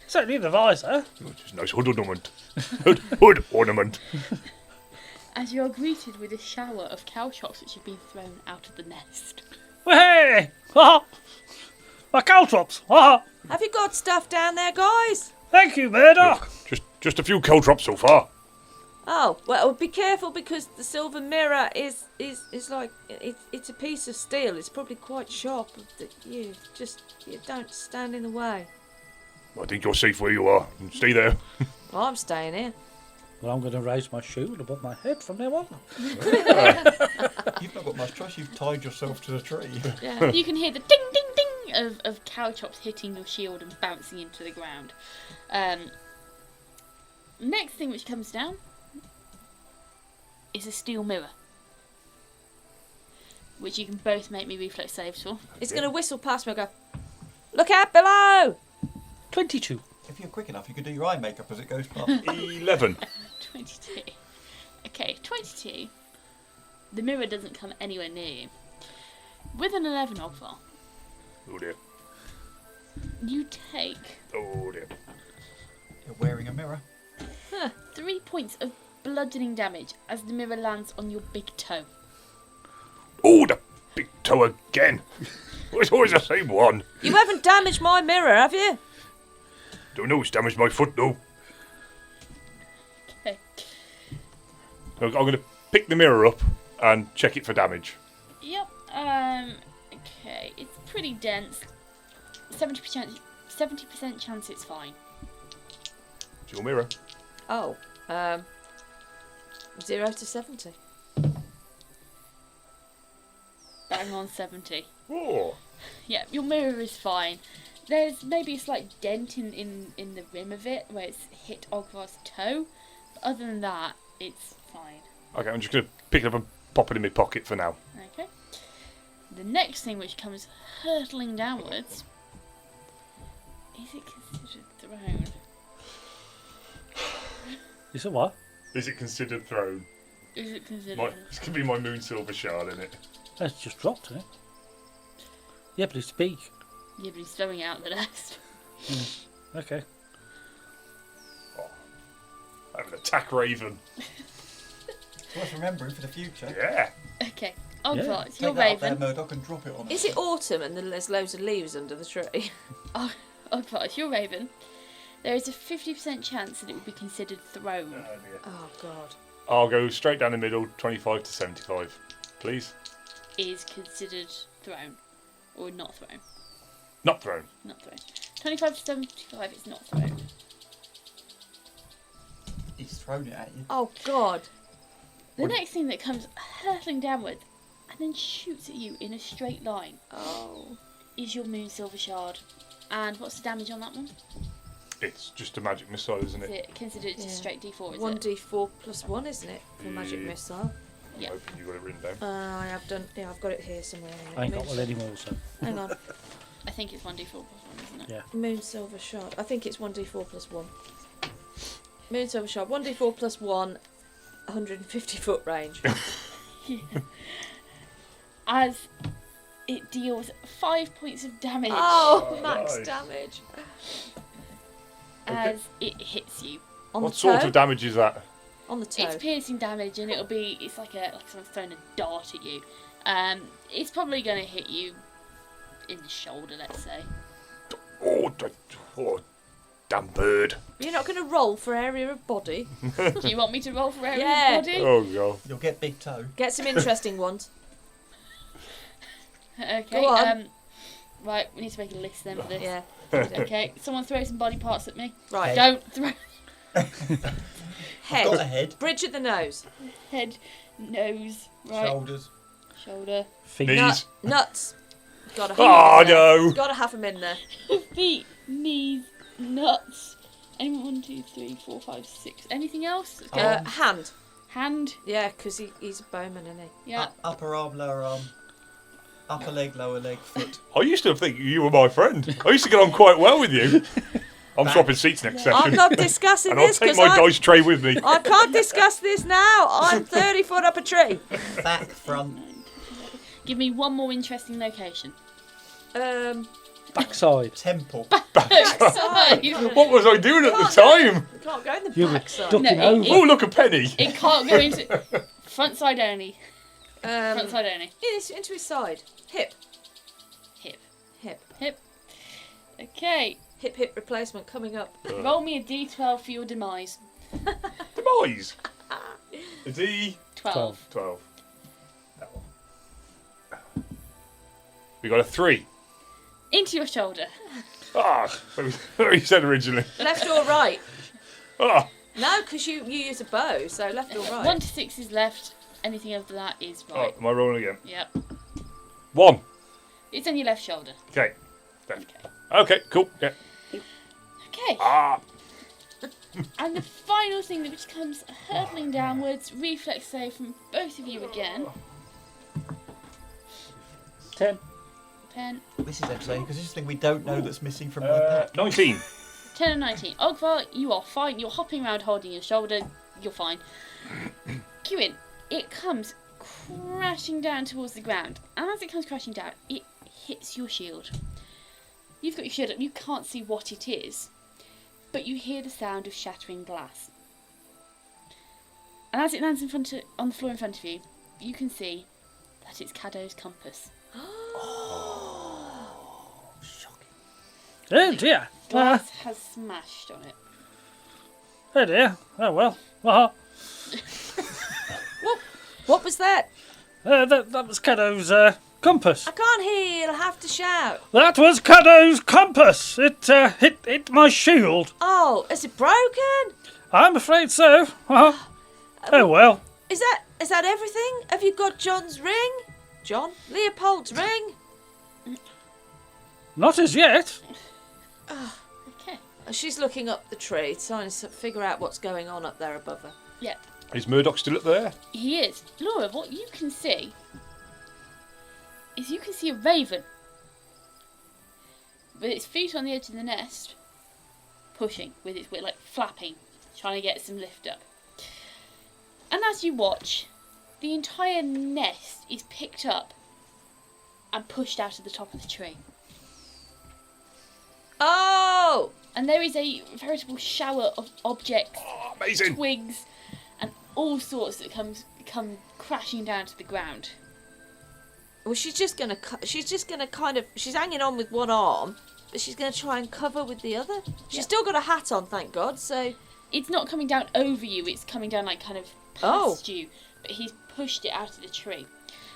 [SPEAKER 2] certainly the visor.
[SPEAKER 4] Oh, just a nice hood ornament. Hood ornament.
[SPEAKER 1] as you are greeted with a shower of caltrops which have been thrown out of the nest.
[SPEAKER 2] Well, hey! My caltrops!
[SPEAKER 5] Have you got stuff down there, guys?
[SPEAKER 2] Thank you, Murdoch!
[SPEAKER 4] Just a few caltrops so far.
[SPEAKER 5] Oh, well, be careful because the silver mirror is like it's a piece of steel. It's probably quite sharp. You don't stand in the way.
[SPEAKER 4] I think you're safe where you are. Stay there.
[SPEAKER 5] Well, I'm staying here.
[SPEAKER 2] Well, I'm going to raise my shield above my head from now on.
[SPEAKER 3] You've not got much choice. You've tied yourself to the tree.
[SPEAKER 1] Yeah. You can hear the ding ding ding of caltrops hitting your shield and bouncing into the ground. Next thing which comes down is a steel mirror, which you can both make me reflex saves for.
[SPEAKER 5] It's going to whistle past me and go, look out below!
[SPEAKER 2] 22.
[SPEAKER 3] If you're quick enough, you could do your eye makeup as it goes past.
[SPEAKER 4] 11.
[SPEAKER 1] 22. Okay, 22. The mirror doesn't come anywhere near you. With an 11 Ogvar,
[SPEAKER 4] Oh dear.
[SPEAKER 1] you take
[SPEAKER 4] Oh dear.
[SPEAKER 3] You're wearing a mirror.
[SPEAKER 1] 3 points of bludgeoning damage as the mirror lands on your big toe.
[SPEAKER 4] Oh, the big toe again. It's always the same one.
[SPEAKER 5] You haven't damaged my mirror, have you?
[SPEAKER 4] Don't know, it's damaged my foot though.
[SPEAKER 1] Okay.
[SPEAKER 4] I'm going to pick the mirror up and check it for damage.
[SPEAKER 1] Yep. Okay. It's pretty dense. 70% chance it's fine.
[SPEAKER 4] It's your mirror.
[SPEAKER 5] Oh, 0 to 70.
[SPEAKER 1] Bang on 70.
[SPEAKER 4] Oh.
[SPEAKER 1] Yeah, your mirror is fine. There's maybe a slight dent in the rim of it where it's hit Ogvar's toe. But other than that, it's fine.
[SPEAKER 4] Okay, I'm just going to pick it up and pop it in my pocket for now.
[SPEAKER 1] Okay. The next thing which comes hurtling downwards, is it considered thrown?
[SPEAKER 2] Is it what?
[SPEAKER 4] Is it considered thrown?
[SPEAKER 1] Is it considered?
[SPEAKER 4] It's going to be my Moonsilver Shard, isn't it?
[SPEAKER 2] It's just dropped, isn't it? Yeah, but it's big.
[SPEAKER 1] Yeah, but he's throwing out the nest.
[SPEAKER 2] Okay.
[SPEAKER 4] I have an attack raven.
[SPEAKER 3] Worth remembering for the future.
[SPEAKER 4] Yeah.
[SPEAKER 1] Okay. Ogvar, it's
[SPEAKER 3] Take
[SPEAKER 1] your
[SPEAKER 3] that up there,
[SPEAKER 1] raven.
[SPEAKER 3] Murdoch, and drop it on
[SPEAKER 5] Is it autumn and then there's loads of leaves under the tree?
[SPEAKER 1] Ogvar, it's your raven. There is a 50% chance that it would be considered thrown.
[SPEAKER 5] Oh, God.
[SPEAKER 4] I'll go straight down the middle, 25 to 75. Please.
[SPEAKER 1] Is considered thrown. Or not thrown.
[SPEAKER 4] Not thrown.
[SPEAKER 1] Not thrown. 25 to 75 is not thrown.
[SPEAKER 3] thrown it at you.
[SPEAKER 5] Oh God.
[SPEAKER 1] The next thing that comes hurtling downwards and then shoots at you in a straight line
[SPEAKER 5] Oh.
[SPEAKER 1] is your moon silver shard. And what's the damage on that one?
[SPEAKER 4] It's just a magic missile, isn't
[SPEAKER 1] Is
[SPEAKER 4] it?
[SPEAKER 1] it considered just straight D4? Is
[SPEAKER 5] 1d4 plus 1, isn't it, for magic
[SPEAKER 4] Yeah.
[SPEAKER 5] missile?
[SPEAKER 1] Yeah.
[SPEAKER 4] I'm hoping you got it written down.
[SPEAKER 5] I have done. Yeah, I've got it here somewhere.
[SPEAKER 2] I ain't got one anymore, so.
[SPEAKER 5] Hang on.
[SPEAKER 1] I think it's 1d4 plus 1, isn't it?
[SPEAKER 2] Yeah.
[SPEAKER 5] Moon silver shard. I think it's 1d4 plus 1. Moon silver shard. 1d4 plus 1. 150 foot range.
[SPEAKER 1] As it deals 5 points of damage
[SPEAKER 5] Oh,
[SPEAKER 4] Oh,
[SPEAKER 5] max
[SPEAKER 4] nice.
[SPEAKER 5] damage.
[SPEAKER 1] as it hits you.
[SPEAKER 5] On
[SPEAKER 4] What
[SPEAKER 5] the
[SPEAKER 4] sort
[SPEAKER 5] toe?
[SPEAKER 4] of damage is that?
[SPEAKER 5] On the toe.
[SPEAKER 1] It's piercing damage, and it's like someone's thrown a dart at you. It's probably going to hit you in the shoulder, let's say.
[SPEAKER 4] Oh, damn bird.
[SPEAKER 5] You're not going to roll for area of body.
[SPEAKER 1] Do you want me to roll for area
[SPEAKER 5] Yeah.
[SPEAKER 1] of body?
[SPEAKER 4] Oh, God.
[SPEAKER 3] You'll get big toe.
[SPEAKER 5] Get some interesting ones.
[SPEAKER 1] Okay.
[SPEAKER 5] Go on.
[SPEAKER 1] Right, we need to make a list then for this.
[SPEAKER 5] Yeah.
[SPEAKER 1] Okay, someone throw some body parts at me.
[SPEAKER 5] Right.
[SPEAKER 1] Don't throw
[SPEAKER 5] Head.
[SPEAKER 3] Got a head,
[SPEAKER 5] Bridge of the nose.
[SPEAKER 1] head, nose, right,
[SPEAKER 3] shoulders.
[SPEAKER 1] shoulder,
[SPEAKER 2] Feet.
[SPEAKER 4] Knees.
[SPEAKER 5] Nuts. Gotta have
[SPEAKER 4] Oh,
[SPEAKER 5] 'em in there.
[SPEAKER 4] no.
[SPEAKER 5] Gotta have them in there.
[SPEAKER 1] feet, knees, nuts. Anyone? 1, 2, 3, 4, 5, 6. Anything else? Okay.
[SPEAKER 5] Hand.
[SPEAKER 1] Hand.
[SPEAKER 5] Yeah, because he's a bowman, isn't he?
[SPEAKER 1] Yeah.
[SPEAKER 3] Upper arm, lower arm. Upper leg, lower leg, foot.
[SPEAKER 4] I used to think you were my friend. I used to get on quite well with you. I'm
[SPEAKER 3] Back.
[SPEAKER 4] swapping seats next
[SPEAKER 5] I'm
[SPEAKER 4] session.
[SPEAKER 5] not discussing
[SPEAKER 4] And I'll
[SPEAKER 5] this
[SPEAKER 4] take
[SPEAKER 5] because
[SPEAKER 4] my dice tray with me.
[SPEAKER 5] I can't discuss this now. I'm 30 foot up a tree.
[SPEAKER 3] Back, front.
[SPEAKER 1] Give me one more interesting location.
[SPEAKER 2] Backside.
[SPEAKER 3] Temple.
[SPEAKER 5] Backside.
[SPEAKER 4] What was I doing at the time?
[SPEAKER 5] You can't go in the
[SPEAKER 2] You were
[SPEAKER 5] backside.
[SPEAKER 2] ducking
[SPEAKER 1] No,
[SPEAKER 2] over.
[SPEAKER 4] Oh, look, a penny.
[SPEAKER 1] It can't go into front side only. Front side only.
[SPEAKER 5] Into his side. Hip.
[SPEAKER 1] Hip.
[SPEAKER 5] Hip.
[SPEAKER 1] Hip. Okay.
[SPEAKER 5] Hip replacement coming up.
[SPEAKER 1] Roll me a d12 for your demise.
[SPEAKER 4] Demise. A D
[SPEAKER 1] 12.
[SPEAKER 4] 12. That one. We got a 3.
[SPEAKER 1] Into your shoulder.
[SPEAKER 4] What you said originally.
[SPEAKER 5] Left or right?
[SPEAKER 4] Ah,
[SPEAKER 5] No, because you use a bow, so left or right.
[SPEAKER 1] 1 to 6 is left. Anything after that is
[SPEAKER 4] oh,
[SPEAKER 1] right.
[SPEAKER 4] am I rolling again?
[SPEAKER 1] Yep.
[SPEAKER 4] 1.
[SPEAKER 1] It's on your left shoulder.
[SPEAKER 4] Okay.
[SPEAKER 1] Okay.
[SPEAKER 4] Okay, cool. Yeah.
[SPEAKER 1] Okay.
[SPEAKER 4] Ah.
[SPEAKER 1] And the final thing which comes hurtling downwards, reflex save from both of you again.
[SPEAKER 2] 10.
[SPEAKER 1] 10.
[SPEAKER 3] This is exciting because this is the thing we don't know that's missing from my pack.
[SPEAKER 4] 19.
[SPEAKER 1] 10 and 19. Ogvar, you are fine. You're hopping around holding your shoulder. You're fine. Kewin, it comes crashing down towards the ground. And as it comes crashing down, it hits your shield. You've got your shield up. You can't see what it is. But you hear the sound of shattering glass. And as it lands on the floor in front of you, you can see that it's Caddo's compass.
[SPEAKER 2] Oh dear.
[SPEAKER 1] Glass has smashed on it.
[SPEAKER 2] Oh dear. Oh well. Uh-huh.
[SPEAKER 5] What was that?
[SPEAKER 2] That was Caddo's compass.
[SPEAKER 5] I can't hear. You'll have to shout.
[SPEAKER 2] That was Caddo's compass. It hit my shield.
[SPEAKER 5] Oh, is it broken?
[SPEAKER 2] I'm afraid so. Uh-huh. Oh well.
[SPEAKER 5] Is that everything? Have you got John's ring? John? Leopold's ring?
[SPEAKER 2] Not as yet.
[SPEAKER 1] Okay.
[SPEAKER 5] She's looking up the tree, trying to figure out what's going on up there above her.
[SPEAKER 1] Yeah,
[SPEAKER 4] Is Murdoch still up there?
[SPEAKER 1] he is. Laura, what you can see is you can see a raven with its feet on the edge of the nest, pushing with its like flapping, trying to get some lift up. And as you watch, the entire nest is picked up and pushed out of the top of the tree.
[SPEAKER 5] Oh!
[SPEAKER 1] And there is a veritable shower of objects,
[SPEAKER 4] Oh, amazing.
[SPEAKER 1] twigs, and all sorts that come crashing down to the ground.
[SPEAKER 5] Well, she's just gonna kind of. She's hanging on with one arm, but she's gonna try and cover with the other. She's
[SPEAKER 1] Yeah.
[SPEAKER 5] still got a hat on, thank God. So.
[SPEAKER 1] It's not coming down over you, it's coming down like kind of past you, but he's pushed it out of the tree.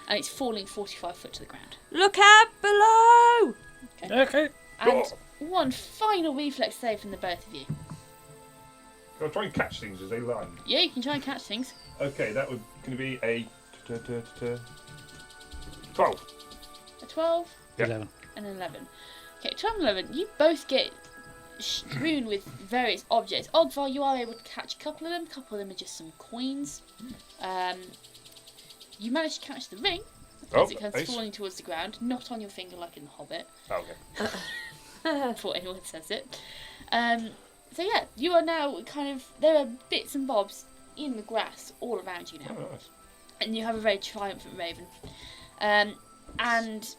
[SPEAKER 1] And it's falling 45 foot to the ground.
[SPEAKER 5] Look out below!
[SPEAKER 2] Okay.
[SPEAKER 1] And one final reflex save from the both of you.
[SPEAKER 4] Can I try and catch things as they land?
[SPEAKER 1] Yeah, you can try and catch things.
[SPEAKER 4] Okay, that would going to be a 12.
[SPEAKER 1] A 12
[SPEAKER 4] Yeah.
[SPEAKER 2] 11.
[SPEAKER 1] and an 11. Okay, 12 and 11, you both get strewn with various objects. Ogvar, you are able to catch a couple of them. A couple of them are just some coins. You manage to catch the ring as it comes
[SPEAKER 4] nice.
[SPEAKER 1] falling towards the ground, not on your finger like in The Hobbit,
[SPEAKER 4] Oh, okay.
[SPEAKER 1] before anyone says it. So yeah, you are now there are bits and bobs in the grass all around you now.
[SPEAKER 4] Oh, nice.
[SPEAKER 1] And you have a very triumphant raven. Let's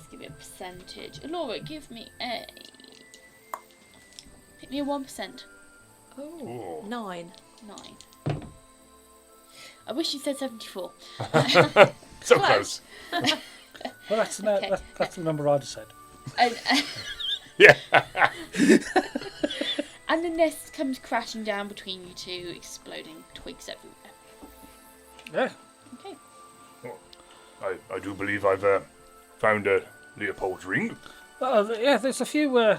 [SPEAKER 1] give it a percentage. Laura, give me a 1%.
[SPEAKER 5] Oh,
[SPEAKER 4] Ooh.
[SPEAKER 5] 9.
[SPEAKER 1] 9. I wish you said 74.
[SPEAKER 4] So close.
[SPEAKER 2] Well, that's the,
[SPEAKER 1] Okay.
[SPEAKER 2] that's the number I'd have said.
[SPEAKER 1] And,
[SPEAKER 4] Yeah.
[SPEAKER 1] and the nest comes crashing down between you two, exploding twigs everywhere.
[SPEAKER 2] Yeah.
[SPEAKER 1] Okay.
[SPEAKER 4] I do believe I've found Leopold's ring.
[SPEAKER 2] Yeah, there's a few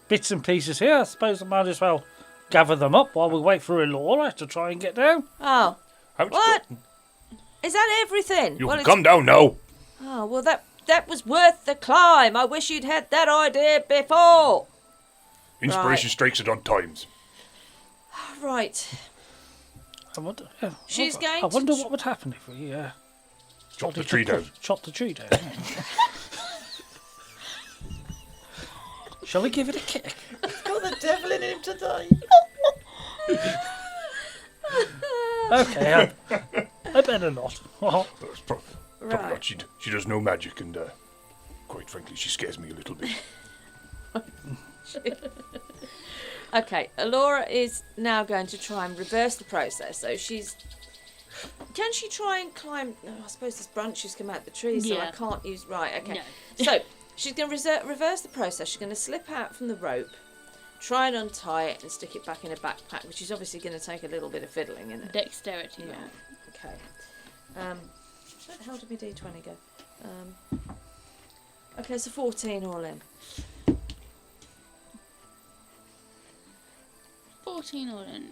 [SPEAKER 2] bits and pieces here. I suppose I might as well gather them up while we wait for Elora to try and get down.
[SPEAKER 5] Oh,
[SPEAKER 4] How much
[SPEAKER 5] what? Is that everything?
[SPEAKER 4] You
[SPEAKER 5] Well,
[SPEAKER 4] can
[SPEAKER 5] it's-
[SPEAKER 4] come down now.
[SPEAKER 5] Oh, well, that was worth the climb. I wish you'd had that idea before.
[SPEAKER 4] Inspiration strikes at odd times.
[SPEAKER 5] Right.
[SPEAKER 2] I wonder,
[SPEAKER 5] She's going
[SPEAKER 2] I
[SPEAKER 5] to
[SPEAKER 2] wonder
[SPEAKER 5] tr-
[SPEAKER 2] what would happen if we
[SPEAKER 4] Chop the tree down.
[SPEAKER 2] Chop the tree down. Shall we give it a kick?
[SPEAKER 3] Got the devil in him today.
[SPEAKER 2] Okay, I better not.
[SPEAKER 4] That's probably
[SPEAKER 5] Right.
[SPEAKER 4] not. She does no magic, and quite frankly, she scares me a little bit.
[SPEAKER 5] Okay, Elora is now going to try and reverse the process. So can she try and climb? No, I suppose this branches come out the tree, so I
[SPEAKER 1] Yeah.
[SPEAKER 5] can't use. Right, okay.
[SPEAKER 1] No.
[SPEAKER 5] So she's going to reverse the process. She's going to slip out from the rope, try and untie it, and stick it back in her backpack, which is obviously going to take a little bit of fiddling, isn't it?
[SPEAKER 1] Dexterity
[SPEAKER 5] Yeah.
[SPEAKER 1] roll.
[SPEAKER 5] Okay. Where the hell did my D20 go? Okay, so 14 all in.
[SPEAKER 1] 14 all in.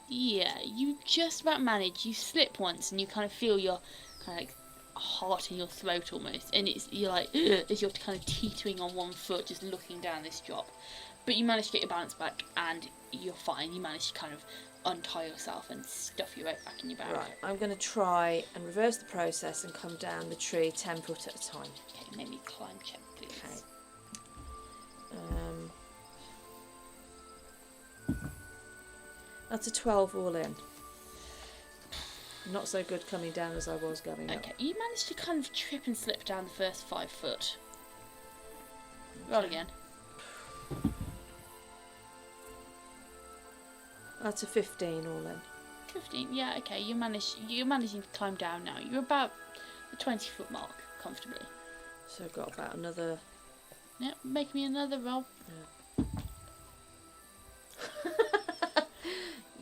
[SPEAKER 1] Yeah, you just about manage. You slip once and you kind of feel your kind of like heart in your throat almost, and you're like as you're kind of teetering on one foot, just looking down this drop. But you manage to get your balance back, and you're fine. You manage to kind of untie yourself and stuff your weight back in your bag.
[SPEAKER 5] Right, I'm going to try and reverse the process and come down the tree 10 foot at a time.
[SPEAKER 1] Okay, make me climb check, please.
[SPEAKER 5] Okay. That's a 12 all in. Not so good coming down as I was going up.
[SPEAKER 1] Okay, you managed to kind of trip and slip down the first 5 foot. Roll again.
[SPEAKER 5] That's a 15 all in.
[SPEAKER 1] 15. Yeah, okay. You're managing to climb down now. You're about the 20-foot mark comfortably.
[SPEAKER 5] So I've got about another.
[SPEAKER 1] Yeah, make me another roll.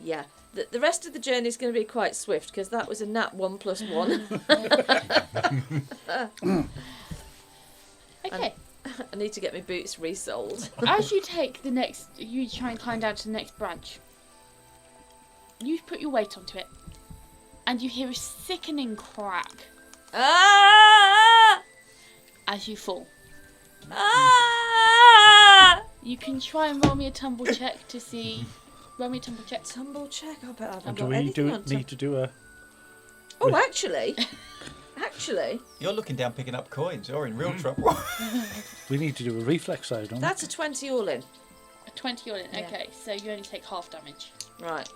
[SPEAKER 5] Yeah. The rest of the journey is going to be quite swift because that was a nat 1 plus 1.
[SPEAKER 1] Okay.
[SPEAKER 5] I need to get my boots resoled.
[SPEAKER 1] As you you try and climb down to the next branch. You put your weight onto it, and you hear a sickening crack
[SPEAKER 5] Ah!
[SPEAKER 1] as you fall.
[SPEAKER 5] Ah!
[SPEAKER 1] You can try and roll me a tumble check to see. Roll me a tumble check.
[SPEAKER 5] Tumble check. I bet I haven't
[SPEAKER 2] Do
[SPEAKER 5] got
[SPEAKER 2] we
[SPEAKER 5] anything on
[SPEAKER 2] need to do a...
[SPEAKER 5] Oh, actually,
[SPEAKER 3] You're looking down picking up coins. You're in real trouble.
[SPEAKER 2] We need to do a reflex save, don't
[SPEAKER 5] that's a 20 all in.
[SPEAKER 1] A 20 all in.
[SPEAKER 5] Yeah.
[SPEAKER 1] Okay, so you only take half damage.
[SPEAKER 5] Right.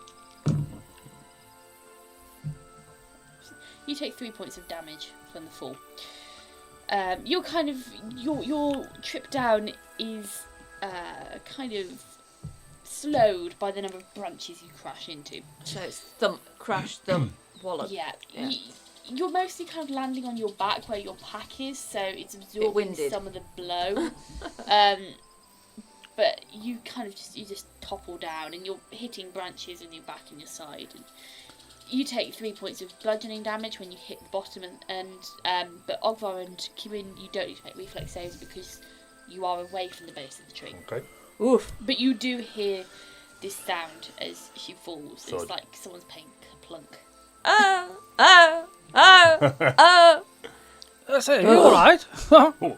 [SPEAKER 1] You take 3 points of damage from the fall. You're kind of your trip down is kind of slowed by the number of branches you crash into.
[SPEAKER 5] So it's thump, crash, thump, wallop.
[SPEAKER 1] Yeah,
[SPEAKER 5] Yeah.
[SPEAKER 1] you're mostly kind of landing on your back where your pack is, so it's absorbing
[SPEAKER 5] winded.
[SPEAKER 1] some of the blow. But you kind of just topple down, and you're hitting branches in your back and your side. And you take 3 points of bludgeoning damage when you hit the bottom, but Ogvar and Kirin, you don't need to make reflex saves because you are away from the base of the tree.
[SPEAKER 4] Okay.
[SPEAKER 5] Oof.
[SPEAKER 1] But you do hear this sound as she falls.
[SPEAKER 4] Thud.
[SPEAKER 1] It's like someone's paying plunk.
[SPEAKER 5] Oh, oh, oh, oh.
[SPEAKER 2] That's it. You all right?
[SPEAKER 4] Oh,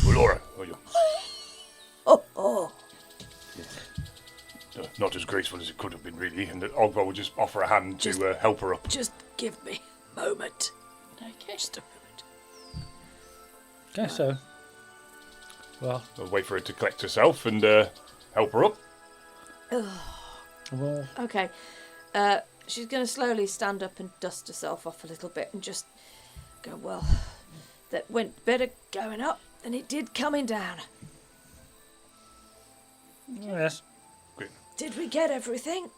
[SPEAKER 4] Laura. Oh, you
[SPEAKER 5] Oh, oh.
[SPEAKER 4] not as graceful as it could have been, really. And Ogba will just offer a hand to help her up.
[SPEAKER 5] Just give me a moment.
[SPEAKER 1] Okay.
[SPEAKER 5] Just a moment.
[SPEAKER 2] Okay, so. Well,
[SPEAKER 4] I'll wait for her to collect herself and help her up.
[SPEAKER 2] well,
[SPEAKER 5] Okay. She's going to slowly stand up and dust herself off a little bit and just go, well, that went better going up than it did coming down.
[SPEAKER 2] yes,
[SPEAKER 5] Did we get everything?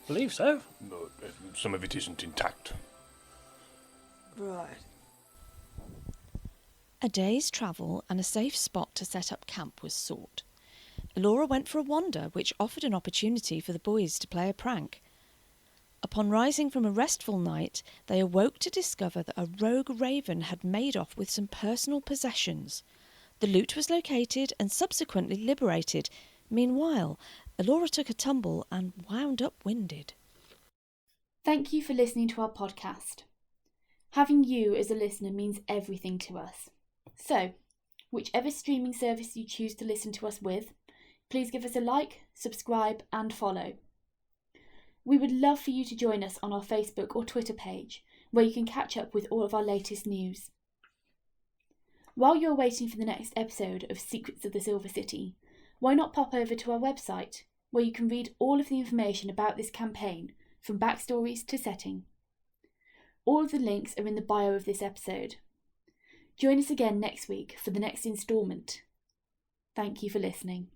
[SPEAKER 2] believe so.
[SPEAKER 4] No, some of it isn't intact.
[SPEAKER 5] Right.
[SPEAKER 6] A day's travel and a safe spot to set up camp was sought. Elora went for a wander, which offered an opportunity for the boys to play a prank. Upon rising from a restful night, they awoke to discover that a rogue raven had made off with some personal possessions. The loot was located and subsequently liberated. Meanwhile, Elora took a tumble and wound up winded.
[SPEAKER 1] Thank you for listening to our podcast. Having you as a listener means everything to us. So, whichever streaming service you choose to listen to us with, please give us a like, subscribe and follow. We would love for you to join us on our Facebook or Twitter page, where you can catch up with all of our latest news. While you're waiting for the next episode of Secrets of the Silver City, why not pop over to our website, where you can read all of the information about this campaign, from backstories to setting. All of the links are in the bio of this episode. Join us again next week for the next instalment. Thank you for listening.